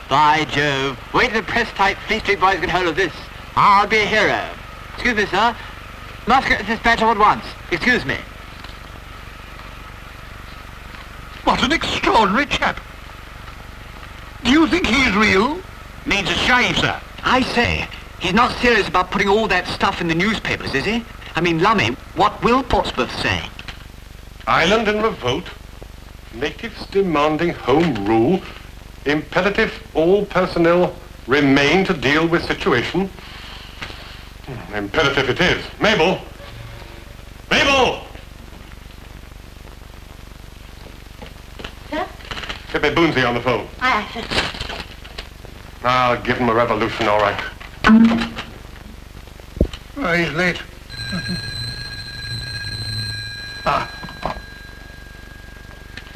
By Jove. Wait till the press-type Fleet Street boys get hold of this. I'll be a hero. Excuse me, sir. Musket dispatch all at once. Excuse me. what an extraordinary chap. Do you think he's real? Needs a shave, sir. I say, he's not serious about putting all that stuff in the newspapers, is he? I mean, Lummy, what will Portsmouth say? Island in revolt. Natives demanding home rule. Imperative all personnel remain to deal with situation. Imperative it is. Mabel! Mabel! Sir? Get me Boonsey on the phone. Aye, sir. I'll give him a revolution, all right. Oh, he's late.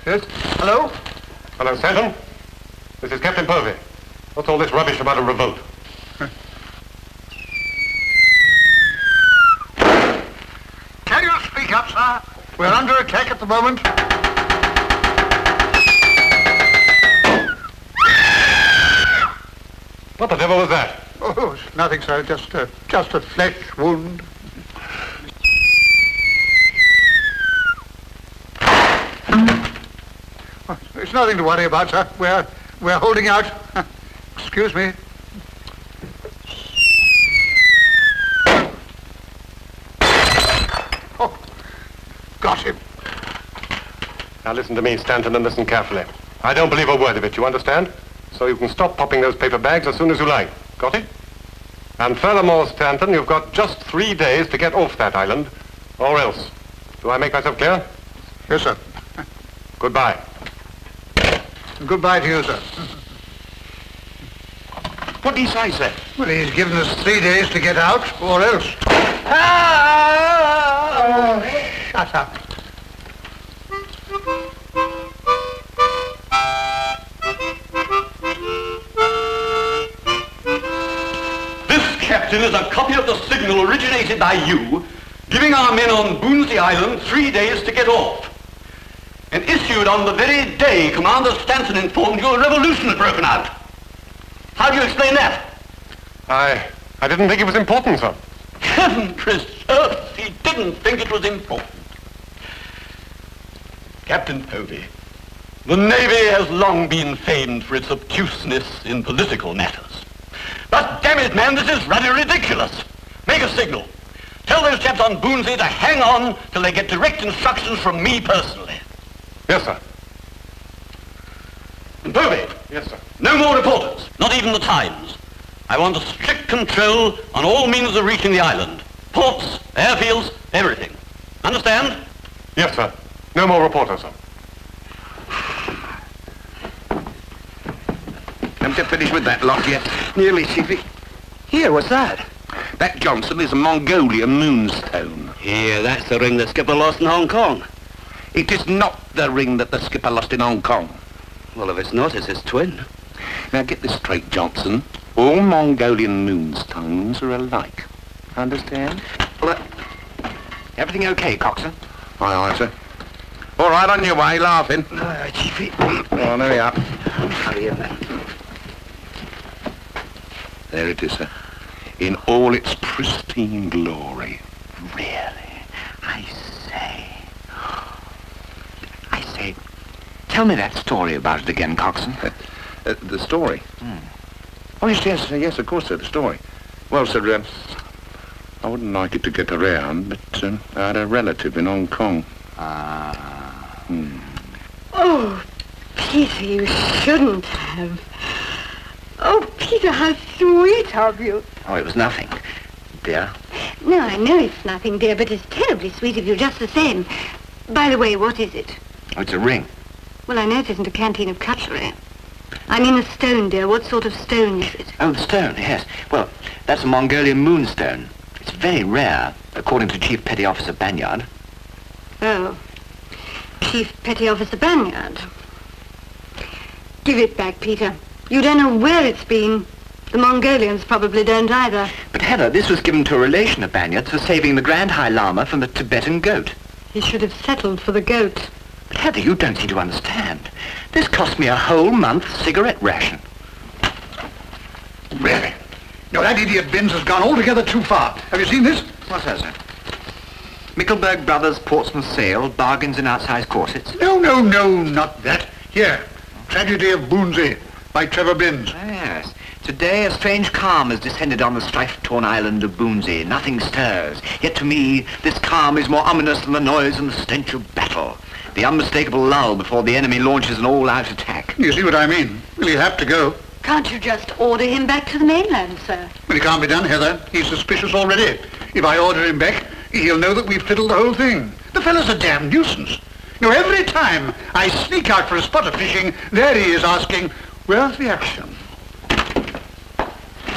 Yes? Hello? Hello, Stanton. This is Captain Povey. What's all this rubbish about a revolt? Can you speak up, sir? We're under attack at the moment. What the devil was that? Oh, it's nothing, sir. Just a flesh wound. It's nothing to worry about, sir. We're holding out. Excuse me. Oh, got him. Now listen to me, Stanton, and listen carefully. I don't believe a word of it, you understand? So you can stop popping those paper bags as soon as you like. Got it? And furthermore, Stanton, you've got just 3 days to get off that island, or else. Do I make myself clear? Yes, sir. Goodbye. Goodbye to you, sir. What did he say, sir? Well, he's given us 3 days to get out, or else. Shut up. Captain, is a copy of the signal originated by you, giving our men on Boonsey Island 3 days to get off. And issued on the very day Commander Stanton informed you a revolution had broken out. How do you explain that? I didn't think it was important, sir. Heaven preserve, he didn't think it was important. Captain Povey, the Navy has long been famed for its obtuseness in political matters. But damn it, man, this is rather ridiculous. Make a signal. Tell those chaps on Boonsey to hang on till they get direct instructions from me personally. Yes, sir. And Povey. Yes, sir. No more reporters, not even the Times. I want a strict control on all means of reaching the island. Ports, airfields, everything. Understand? Yes, sir. No more reporters, sir. Haven't you finished with that lot yet? Nearly, Chiefy. Here, what's that? That Johnson is a Mongolian moonstone. Here, that's the ring that Skipper lost in Hong Kong. It is not the ring that the skipper lost in Hong Kong. Well, if it's not, it's his twin. Now get this straight, Johnson. All Mongolian moonstones are alike. Understand? Well, everything okay, Coxswain? Aye, sir. All right, on your way, laughing. Chiefy. Oh, there we are. Hurry in then. There it is, sir. In all its pristine glory. Really? I say, tell me that story about it again, Coxswain. The story? Oh, yes, of course, sir, the story. Well, sir, I wouldn't like it to get around, but I had a relative in Hong Kong. Oh, Peter, you shouldn't have. Oh, Peter, how sweet of you. Oh, it was nothing, dear. No, I know it's nothing, dear, but it's terribly sweet of you just the same. By the way, what is it? Oh, it's a ring. Well, I know it isn't a canteen of cutlery. I mean a stone, dear. What sort of stone is it? Oh, the stone, yes. Well, that's a Mongolian moonstone. It's very rare, according to Chief Petty Officer Banyard. Oh. Chief Petty Officer Banyard. Give it back, Peter. You don't know where it's been. The Mongolians probably don't either. But Heather, this was given to a relation of Banyard's for saving the Grand High Lama from the Tibetan goat. He should have settled for the goat. But Heather, you don't seem to understand. This cost me a whole month's cigarette ration. Really? No, that idiot Binns has gone altogether too far. Have you seen this? What's that, sir? Mickelberg Brothers Portsmouth sale, bargains in outsized corsets. No, not that. Here, Tragedy of Boonsey by Trevor Binns. Yes. Today a strange calm has descended on the strife-torn island of Boonsey. Nothing stirs. Yet to me, this calm is more ominous than the noise and the stench of battle. The unmistakable lull before the enemy launches an all-out attack. You see what I mean? Well, he'll have to go. Can't you just order him back to the mainland, sir? Well, it can't be done, Heather. He's suspicious already. If I order him back, he'll know that we've fiddled the whole thing. The fellow's a damn nuisance. You know, every time I sneak out for a spot of fishing, there he is asking, where's the action?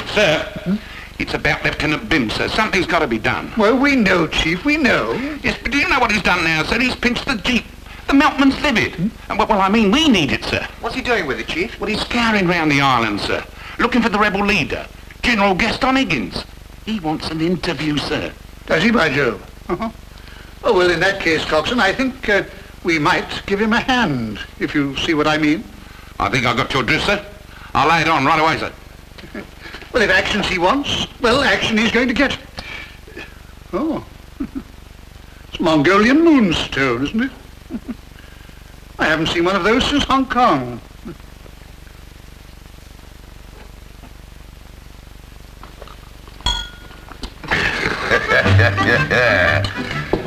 Sir, it's about Lieutenant Binns, sir. Something's got to be done. Well, we know, Chief, we know. Yes, but do you know what he's done now, sir? He's pinched the jeep. The milkman's livid. And, well, I mean, we need it, sir. What's he doing with it, Chief? Well, he's scouring round the island, sir, looking for the rebel leader, General Gaston Higgins. He wants an interview, sir. Does he, by Jove? Uh-huh. Oh, well, in that case, Coxswain, I think we might give him a hand, if you see what I mean. I think I've got your drift, sir. I'll lay it on right away, sir. Well, if actions he wants, well, action he's going to get. Oh. It's Mongolian moonstone, isn't it? I haven't seen one of those since Hong Kong.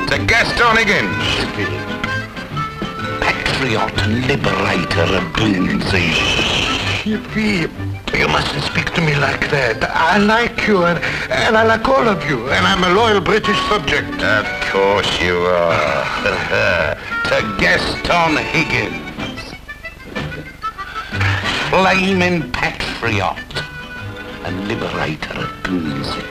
To Gaston Higgins. Patriot liberator of Boonsey. Yippee. You mustn't speak to me like that. I like you, and I like all of you, and I'm a loyal British subject. Of course you are. To Gaston Higgins. Flaming patriot and liberator of Boonsey.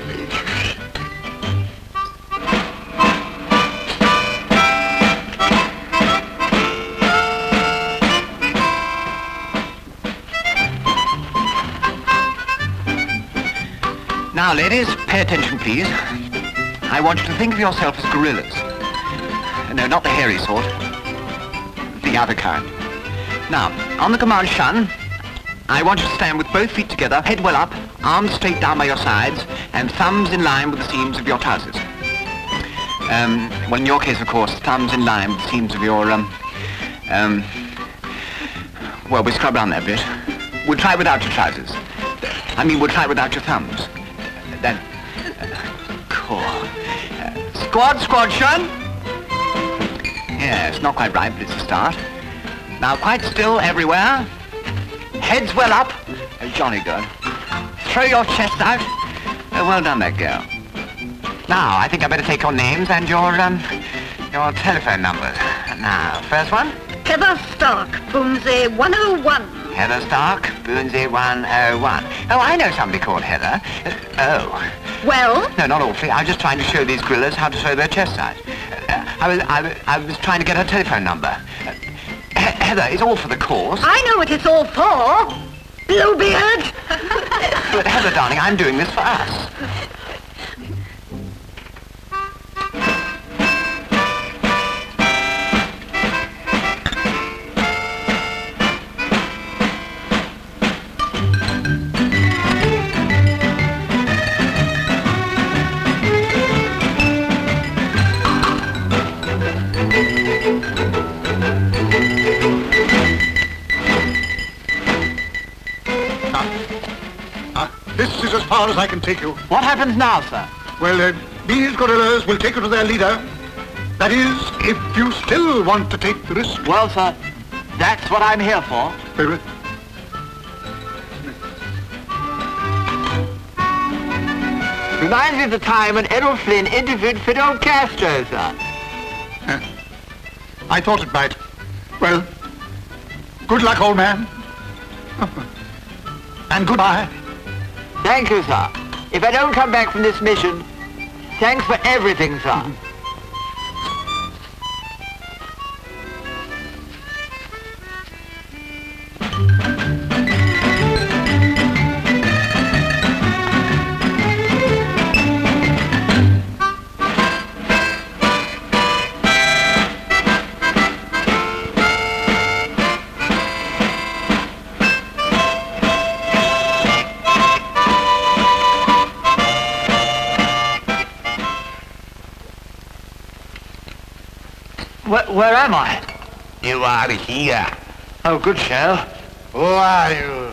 Now, ladies, pay attention, please. I want you to think of yourself as gorillas. No, not the hairy sort. The other kind. Now, on the command shun, I want you to stand with both feet together, head well up, arms straight down by your sides, and thumbs in line with the seams of your trousers. Well, in your case, of course, thumbs in line with the seams of your, well, we scrub around that bit. We'll try without your trousers. I mean, we'll try without your thumbs. Then, cool. Squad, shun. Yes, not quite right, but it's a start. Now, quite still everywhere. Heads well up. Oh, jolly good. Throw your chest out. Oh, well done, that girl. Now, I think I better take your names and your telephone numbers. Now, first one. Heather Stark, Boonsey 101. Heather Stark, Boonsey 101. Oh, I know somebody called Heather. Oh. Well? No, not awfully. I was just trying to show these gorillas how to throw their chests out. I was trying to get her telephone number. Heather, it's all for the cause. I know what it's all for. Bluebeard. But Heather, darling, I'm doing this for us. This is as far as I can take you. What happens now, sir? Well, these gorillas will take you to their leader. That is, if you still want to take the risk. Well, sir, that's what I'm here for. Very well. Reminds me of the time when Errol Flynn interviewed Fidel Castro, sir. I thought it might. Well, good luck, old man. And goodbye. Thank you, sir. If I don't come back from this mission, thanks for everything, sir. Where am I? You are here. Oh, good show. Who are you?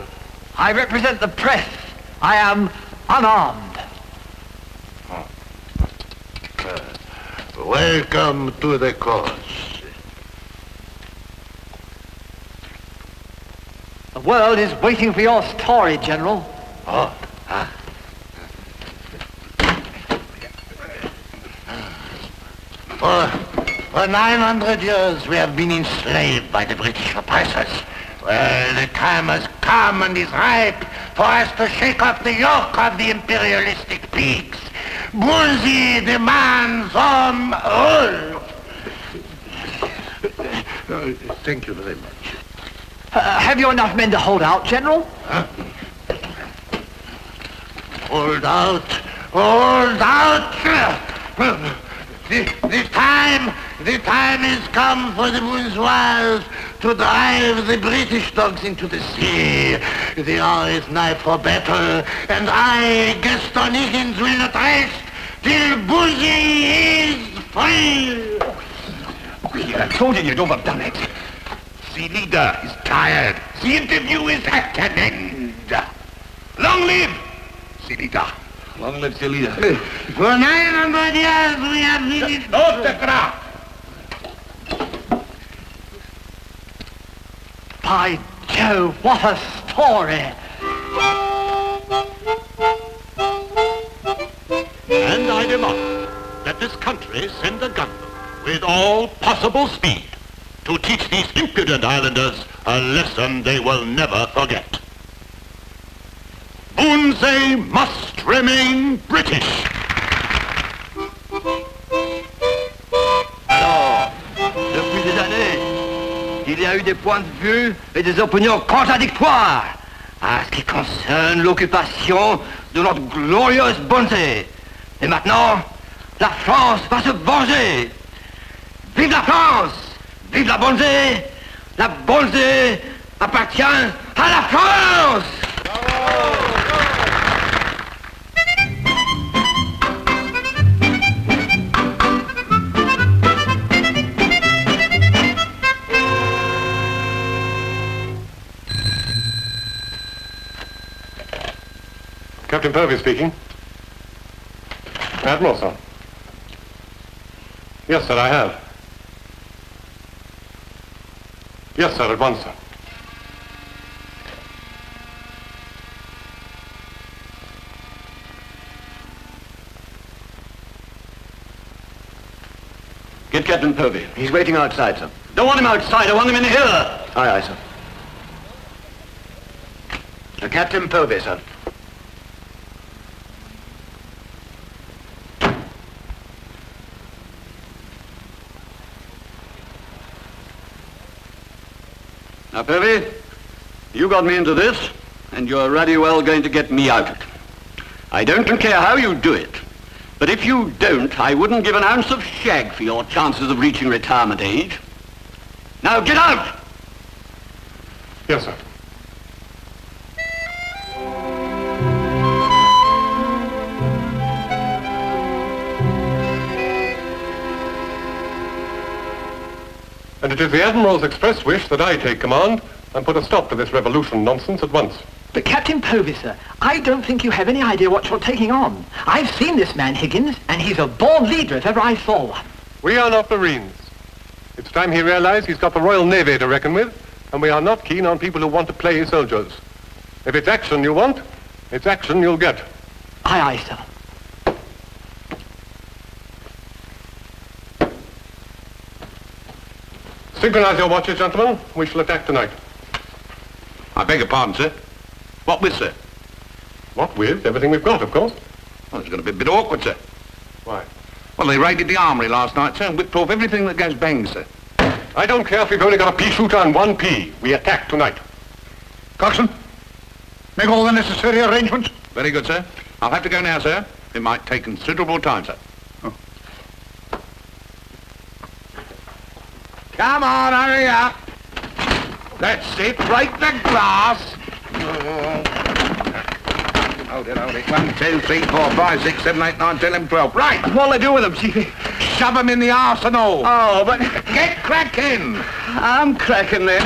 I represent the press. I am unarmed. Welcome to the cause. The world is waiting for your story, General. Oh, For 900 years we have been enslaved by the British oppressors. Well, the time has come and is ripe for us to shake off the yoke of the imperialistic pigs. Bourgeoisie demands home rule. Thank you very much. Have you enough men to hold out, General? Hold out! Hold out! The time has come for the bourgeois to drive the British dogs into the sea. The hour is nigh for battle, and I, Gaston Higgins, will not rest till Bourgeois is free. I told you you'd overdone it. The leader is tired. The interview is at an end. Long live the leader. Long live the leader. For 900 years we have needed... No, Tekra! By Jove, what a story! And I demand that this country send a gunman with all possible speed to teach these impudent islanders a lesson they will never forget. Bourgeois must remain British. Alors, depuis des années, il y a eu des points de vue et des opinions contradictoires à ce qui concerne l'occupation de notre glorieuse bonté. Et maintenant, la France va se venger. Vive la France! Vive la bonté! La bonté appartient à la France! Captain Purvis speaking. Admiral, sir. Yes, sir, I have. Yes, sir, at once, sir. Get Captain Purvis. He's waiting outside, sir. Don't want him outside, I want him in here. Aye, aye, sir. Captain Purvis, sir. Now, Purvis, you got me into this, and you're very well going to get me out of it. I don't care how you do it, but if you don't, I wouldn't give an ounce of shag for your chances of reaching retirement age. Now, get out! Yes, sir. And it is the Admiral's express wish that I take command and put a stop to this revolution nonsense at once. But Captain Purvis, sir, I don't think you have any idea what you're taking on. I've seen this man, Higgins, and he's a born leader if ever I saw one. We are not Marines. It's time he realized he's got the Royal Navy to reckon with, and we are not keen on people who want to play soldiers. If it's action you want, it's action you'll get. Aye, aye, sir. Synchronize your watches, gentlemen. We shall attack tonight. I beg your pardon, sir. What with, sir? What with? Everything we've got, of course. Well, it's going to be a bit awkward, sir. Why? Well, they raided the armory last night, sir, and whipped off everything that goes bang, sir. I don't care if we've only got a pea shooter and one pea. We attack tonight. Coxswain, make all the necessary arrangements. Very good, sir. I'll have to go now, sir. It might take considerable time, sir. Oh. Come on, hurry up. That's it. Break the glass. Hold it. 1, 2, 3, 4, 5, 6, 7, 8, 9, 10, 11, 12. Right. What'll I do with them, Chiefy? Shove them in the arsenal. Oh, but... Get cracking. I'm cracking then.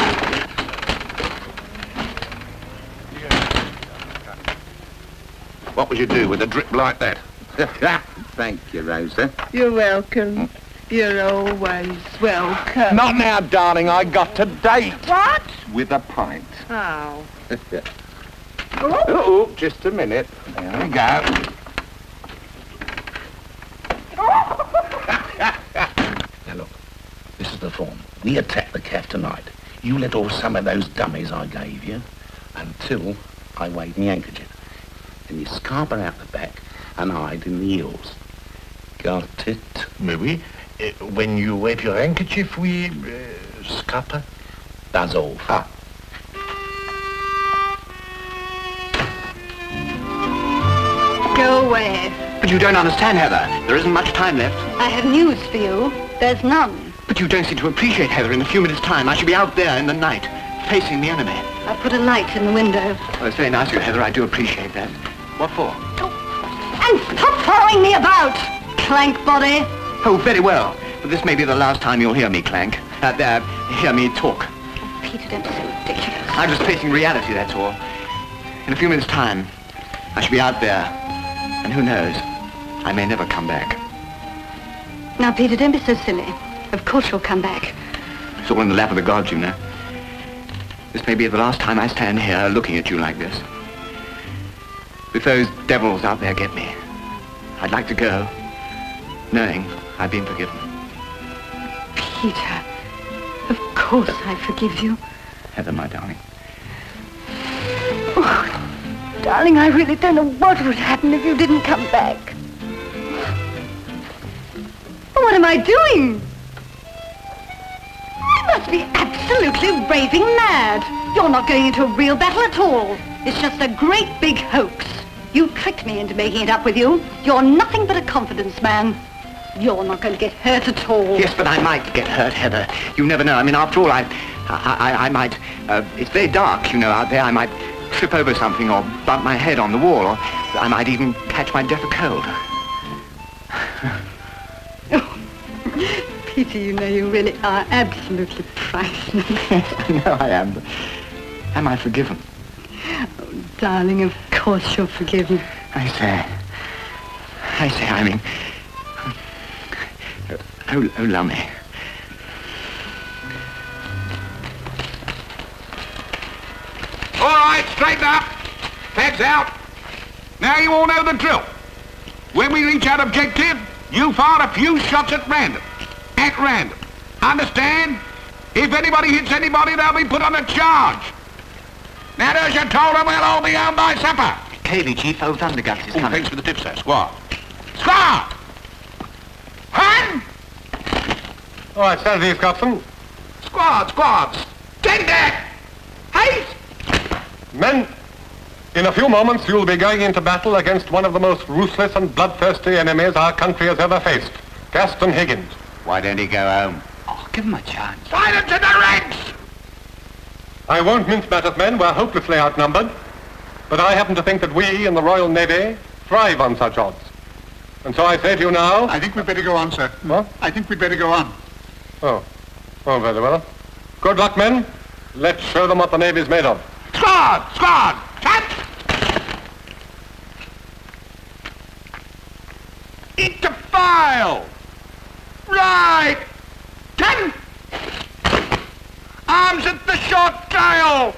What would you do with a drip like that? Thank you, Rosa. You're welcome. You're always welcome. Not now, darling. I got to date. What? With a pint. Oh. Oh, just a minute. There we go. Now look, this is the form. We attack the calf tonight. You let off some of those dummies I gave you until I wave me handkerchief. And you scamper out the back and hide in the hills. Got it? Maybe. When you wave your handkerchief, we scupper. That's all. Ah. Go away. But you don't understand, Heather. There isn't much time left. I have news for you. There's none. But you don't seem to appreciate, Heather. In a few minutes' time, I shall be out there in the night, facing the enemy. I put a light in the window. Well, it's very nice of you, Heather. I do appreciate that. What for? And stop following me about, clank body. Oh, very well. But this may be the last time you'll hear me, Clank. Hear me talk. Peter, don't be so ridiculous. I'm just facing reality, that's all. In a few minutes' time, I shall be out there. And who knows, I may never come back. Now, Peter, don't be so silly. Of course you'll come back. It's all in the lap of the gods, you know. This may be the last time I stand here looking at you like this. If those devils out there get me, I'd like to go, knowing I've been forgiven. Peter, of course I forgive you. Heather, my darling. Oh, darling, I really don't know what would happen if you didn't come back. What am I doing? I must be absolutely raving mad. You're not going into a real battle at all. It's just a great big hoax. You tricked me into making it up with you. You're nothing but a confidence man. You're not going to get hurt at all. Yes, but I might get hurt, Heather. You never know. I mean, after all, I might... it's very dark, you know, out there. I might trip over something or bump my head on the wall, or I might even catch my death of cold. Peter, you know, you really are absolutely priceless. I know I am, but am I forgiven? Oh, darling, of course you're forgiven. I say, I mean... Oh, lummy. All right, straighten up. Pegs out. Now you all know the drill. When we reach our objective, you fire a few shots at random. At random. Understand? If anybody hits anybody, they'll be put on a charge. Now, as you told them, we'll all be home by supper. Cavey, Chief. Oh, Thunderguts is coming. Thanks for the tip, sir. Squad. Squad! Hun! All right, stand these, Coxswain. Squad! Stand back! Haste! Men, in a few moments you'll be going into battle against one of the most ruthless and bloodthirsty enemies our country has ever faced, Gaston Higgins. Why don't he go home? Oh, give him a chance. Silence in the ranks! I won't mince matters, men. We're hopelessly outnumbered. But I happen to think that we in the Royal Navy thrive on such odds. And so I say to you now... I think we'd better go on, sir. What? I think we'd better go on. Oh, very well. Good luck, men. Let's show them what the Navy's made of. Squad! Touch! Into file! Right! 10! Arms at the short tail!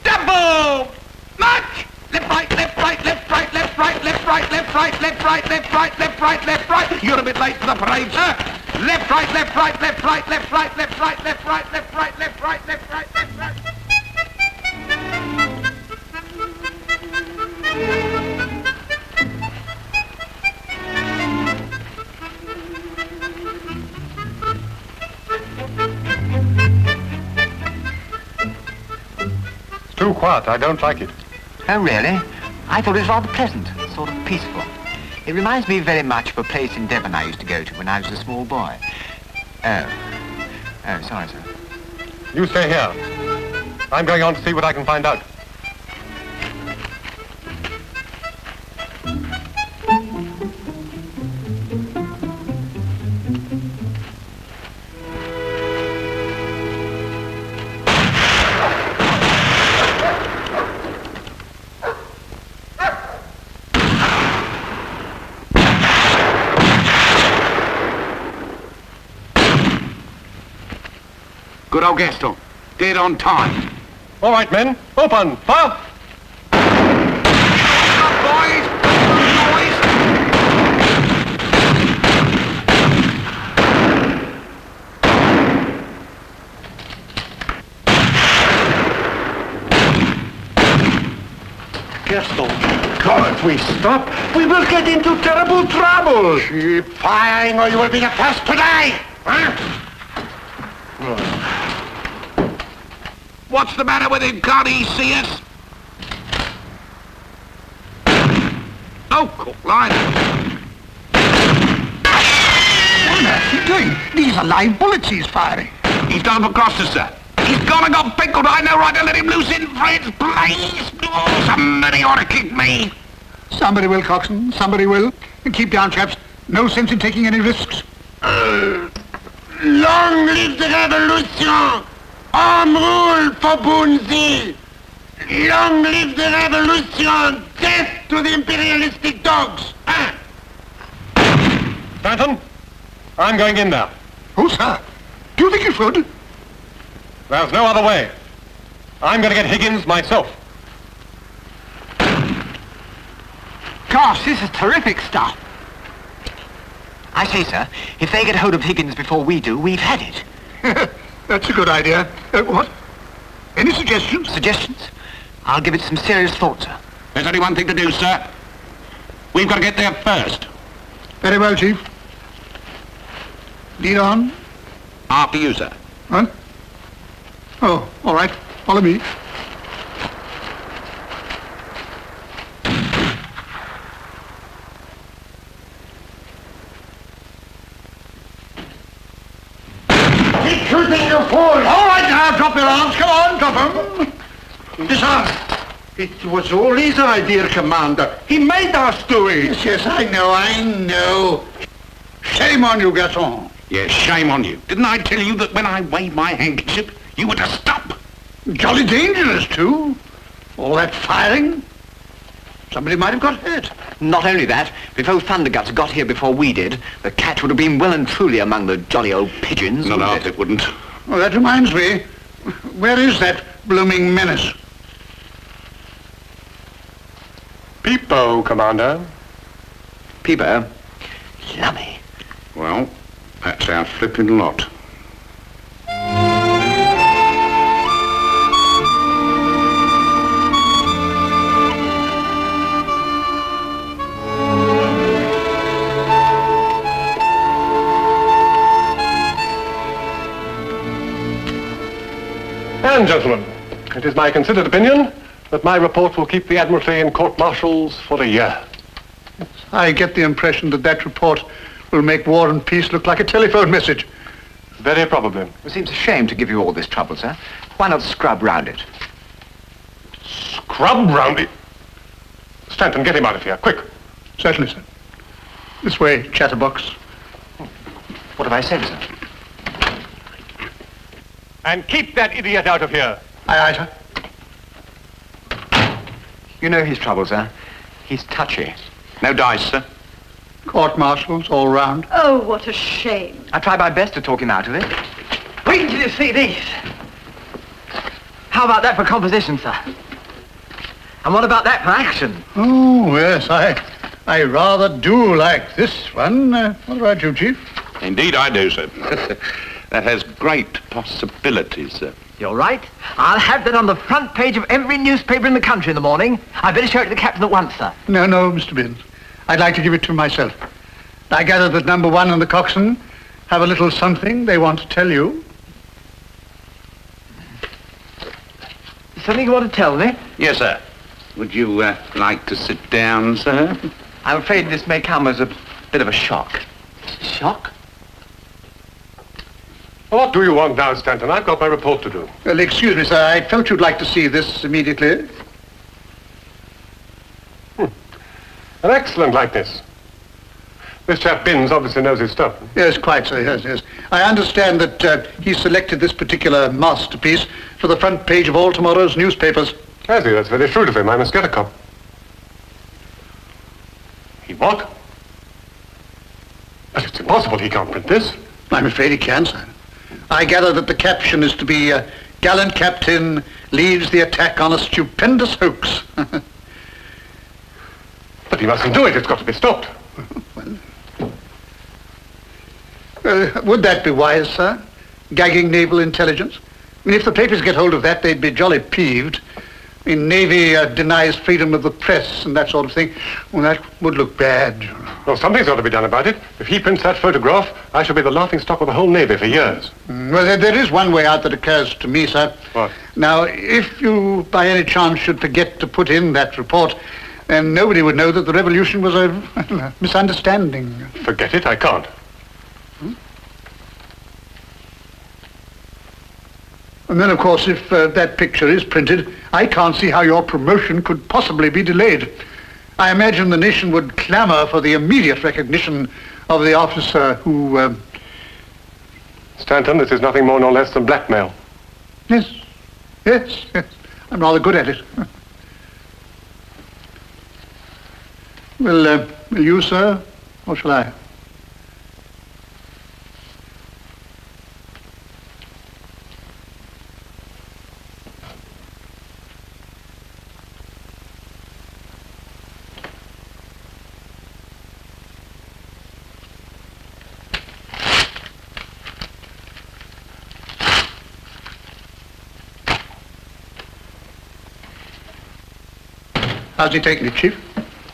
Double! March! Left, right, left, right, left, right, left, right, left, right, left, right, left, right, left, right, left, right, left, right. You're a bit late for the parade, sir. Left, right, left, right, left, right, left, right, left, right, left, right, left, right, left, right, left, right, left, right. quiet. I don't like it. Oh, really? I thought it was rather pleasant, sort of peaceful. It reminds me very much of a place in Devon I used to go to when I was a small boy. Oh, sorry, sir. You stay here. I'm going on to see what I can find out. Good old Gaston. Dead on time. All right, men. Open. Fire! Gaston, God, if we stop, we will get into terrible trouble. Keep firing or you will be the first to die. Huh? What's the matter with him? Can't he see us? Oh, cook line. What on earth is he doing? These are live bullets he's firing. He's gone across us, sir. He's gone and got pickled. I know right to let him loose in Fred's place. Oh, somebody ought to kick me. Somebody will, Coxswain. Somebody will. And keep down, chaps. No sense in taking any risks. Long live the revolution! Arm rule for Boonsey! Long live the revolution! Death to the imperialistic dogs! Stanton, I'm going in there. Oh, sir. Do you think you should? There's no other way. I'm going to get Higgins myself. Gosh, this is terrific stuff. I say, sir, if they get hold of Higgins before we do, we've had it. That's a good idea. What? Any suggestions? Suggestions? I'll give it some serious thought, sir. There's only one thing to do, sir. We've got to get there first. Very well, Chief. Lead on. After you, sir. Huh? Oh, all right. Follow me. Keep shooting, you fool! All right now, drop your arms. Come on, drop them. Disarm. It was all his idea, Commander. He made us do it. Yes, I know. Shame on you, Gaston. Yes, shame on you. Didn't I tell you that when I waved my handkerchief, you were to stop? Jolly dangerous, too. All that firing. Somebody might have got hurt. Not only that, if those Thunderguts got here before we did, the catch would have been well and truly among the jolly old pigeons. No, it wouldn't. Well, that reminds me. Where is that blooming menace? Peepo, Commander. Peepo? Lummy. Well, that's our flipping lot. And, gentlemen, it is my considered opinion that my report will keep the Admiralty in court-martials for a year. I get the impression that report will make War and Peace look like a telephone message. Very probably. It seems a shame to give you all this trouble, sir. Why not scrub round it? Scrub round it? Stanton, get him out of here, quick. Certainly, sir. This way, chatterbox. What have I said, sir? And keep that idiot out of here. Aye, sir. You know his trouble, sir. He's touchy. No dice, sir. Court-martials all round. Oh, what a shame. I tried my best to talk him out of it. Wait until you see these. How about that for composition, sir? And what about that for action? Oh, yes, I rather do like this one. What about you, Chief? Indeed I do, sir. That has great possibilities, sir. You're right. I'll have that on the front page of every newspaper in the country in the morning. I'd better show it to the captain at once, sir. No, Mr. Binns. I'd like to give it to myself. I gather that number one and the coxswain have a little something they want to tell you. something you want to tell me? Yes, sir. Would you like to sit down, sir? I'm afraid this may come as a bit of a shock. Shock? Well, what do you want now, Stanton? I've got my report to do. Well, excuse me, sir. I felt you'd like to see this immediately. An excellent likeness. This chap Binns obviously knows his stuff. Yes, quite, sir. Yes, yes. I understand that he selected this particular masterpiece for the front page of all tomorrow's newspapers. Has he? That's very shrewd of him. I must get a copy. He what? But it's impossible. He can't print this. I'm afraid he can, sir. I gather that the caption is to be, gallant captain leads the attack on a stupendous hoax. But he mustn't do it. It's got to be stopped. Would that be wise, sir? Gagging naval intelligence? I mean, if the papers get hold of that, they'd be jolly peeved. I mean, Navy denies freedom of the press and that sort of thing. Well, that would look bad. Well, something's got to be done about it. If he prints that photograph, I shall be the laughing stock of the whole Navy for years. Well, there is one way out that occurs to me, sir. What? Now, if you, by any chance, should forget to put in that report, then nobody would know that the revolution was a misunderstanding. Forget it? I can't. And then, of course, if that picture is printed, I can't see how your promotion could possibly be delayed. I imagine the nation would clamour for the immediate recognition of the officer who... Stanton, this is nothing more nor less than blackmail. Yes. Yes. I'm rather good at it. Will you, sir, or shall I? How's he taking it, Chief?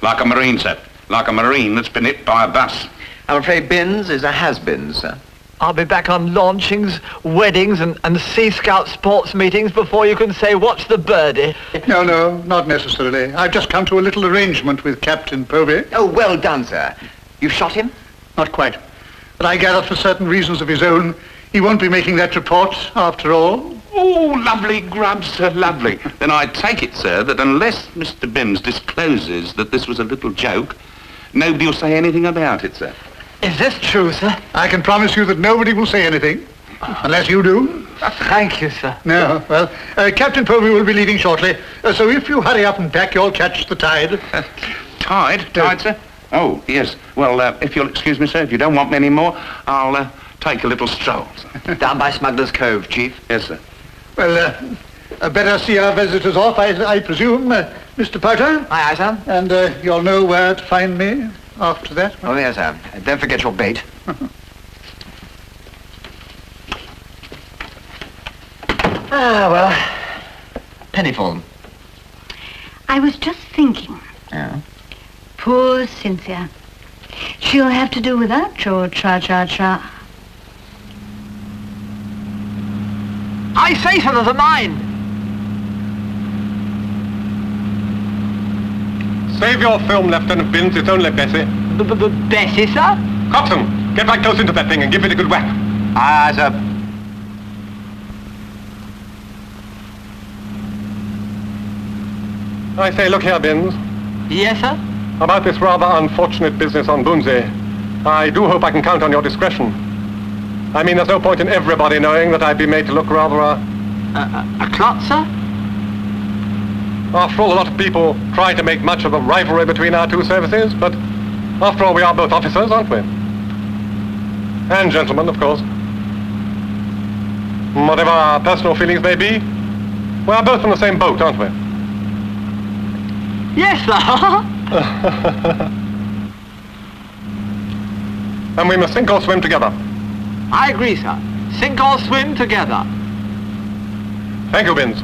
Like a Marine, sir. Like a Marine that's been hit by a bus. I'm afraid Binns is a has-been, sir. I'll be back on launchings, weddings, and Sea Scout sports meetings before you can say, "What's the birdie?" No, not necessarily. I've just come to a little arrangement with Captain Povey. Oh, well done, sir. You've shot him? Not quite. But I gather for certain reasons of his own, he won't be making that report after all. Oh, lovely grub, sir, lovely. Then I take it, sir, that unless Mr. Binns discloses that this was a little joke, nobody will say anything about it, sir. Is this true, sir? I can promise you that nobody will say anything, unless you do. Thank you, sir. No, well, Captain Povey will be leaving shortly, so if you hurry up and pack, you'll catch the tide. Tide? Tide, sir? Oh, yes. Well, if you'll excuse me, sir, if you don't want me any more, I'll take a little stroll, sir. Down by Smuggler's Cove, Chief. Yes, sir. Well, better see our visitors off, I presume, Mr. Potter? Aye, sir. And you'll know where to find me after that? Oh, yes, sir. Don't forget your bait. Well, penny for them. I was just thinking. Yeah? Poor Cynthia. She'll have to do without your cha-cha-cha. I say, sir, there's a mine. Save your film, Lieutenant Binns. It's only Bessie. Bessie, sir? Coxswain, get right close into that thing and give it a good whack. Aye, sir. I say, look here, Binns. Yes, sir? About this rather unfortunate business on Boonsey, I do hope I can count on your discretion. I mean, there's no point in everybody knowing that I'd be made to look rather a clot, sir? After all, a lot of people try to make much of the rivalry between our two services, but after all, we are both officers, aren't we? And gentlemen, of course. Whatever our personal feelings may be, we are both in the same boat, aren't we? Yes, sir. And we must sink or swim together. I agree, sir. Sink or swim together. Thank you, Binns.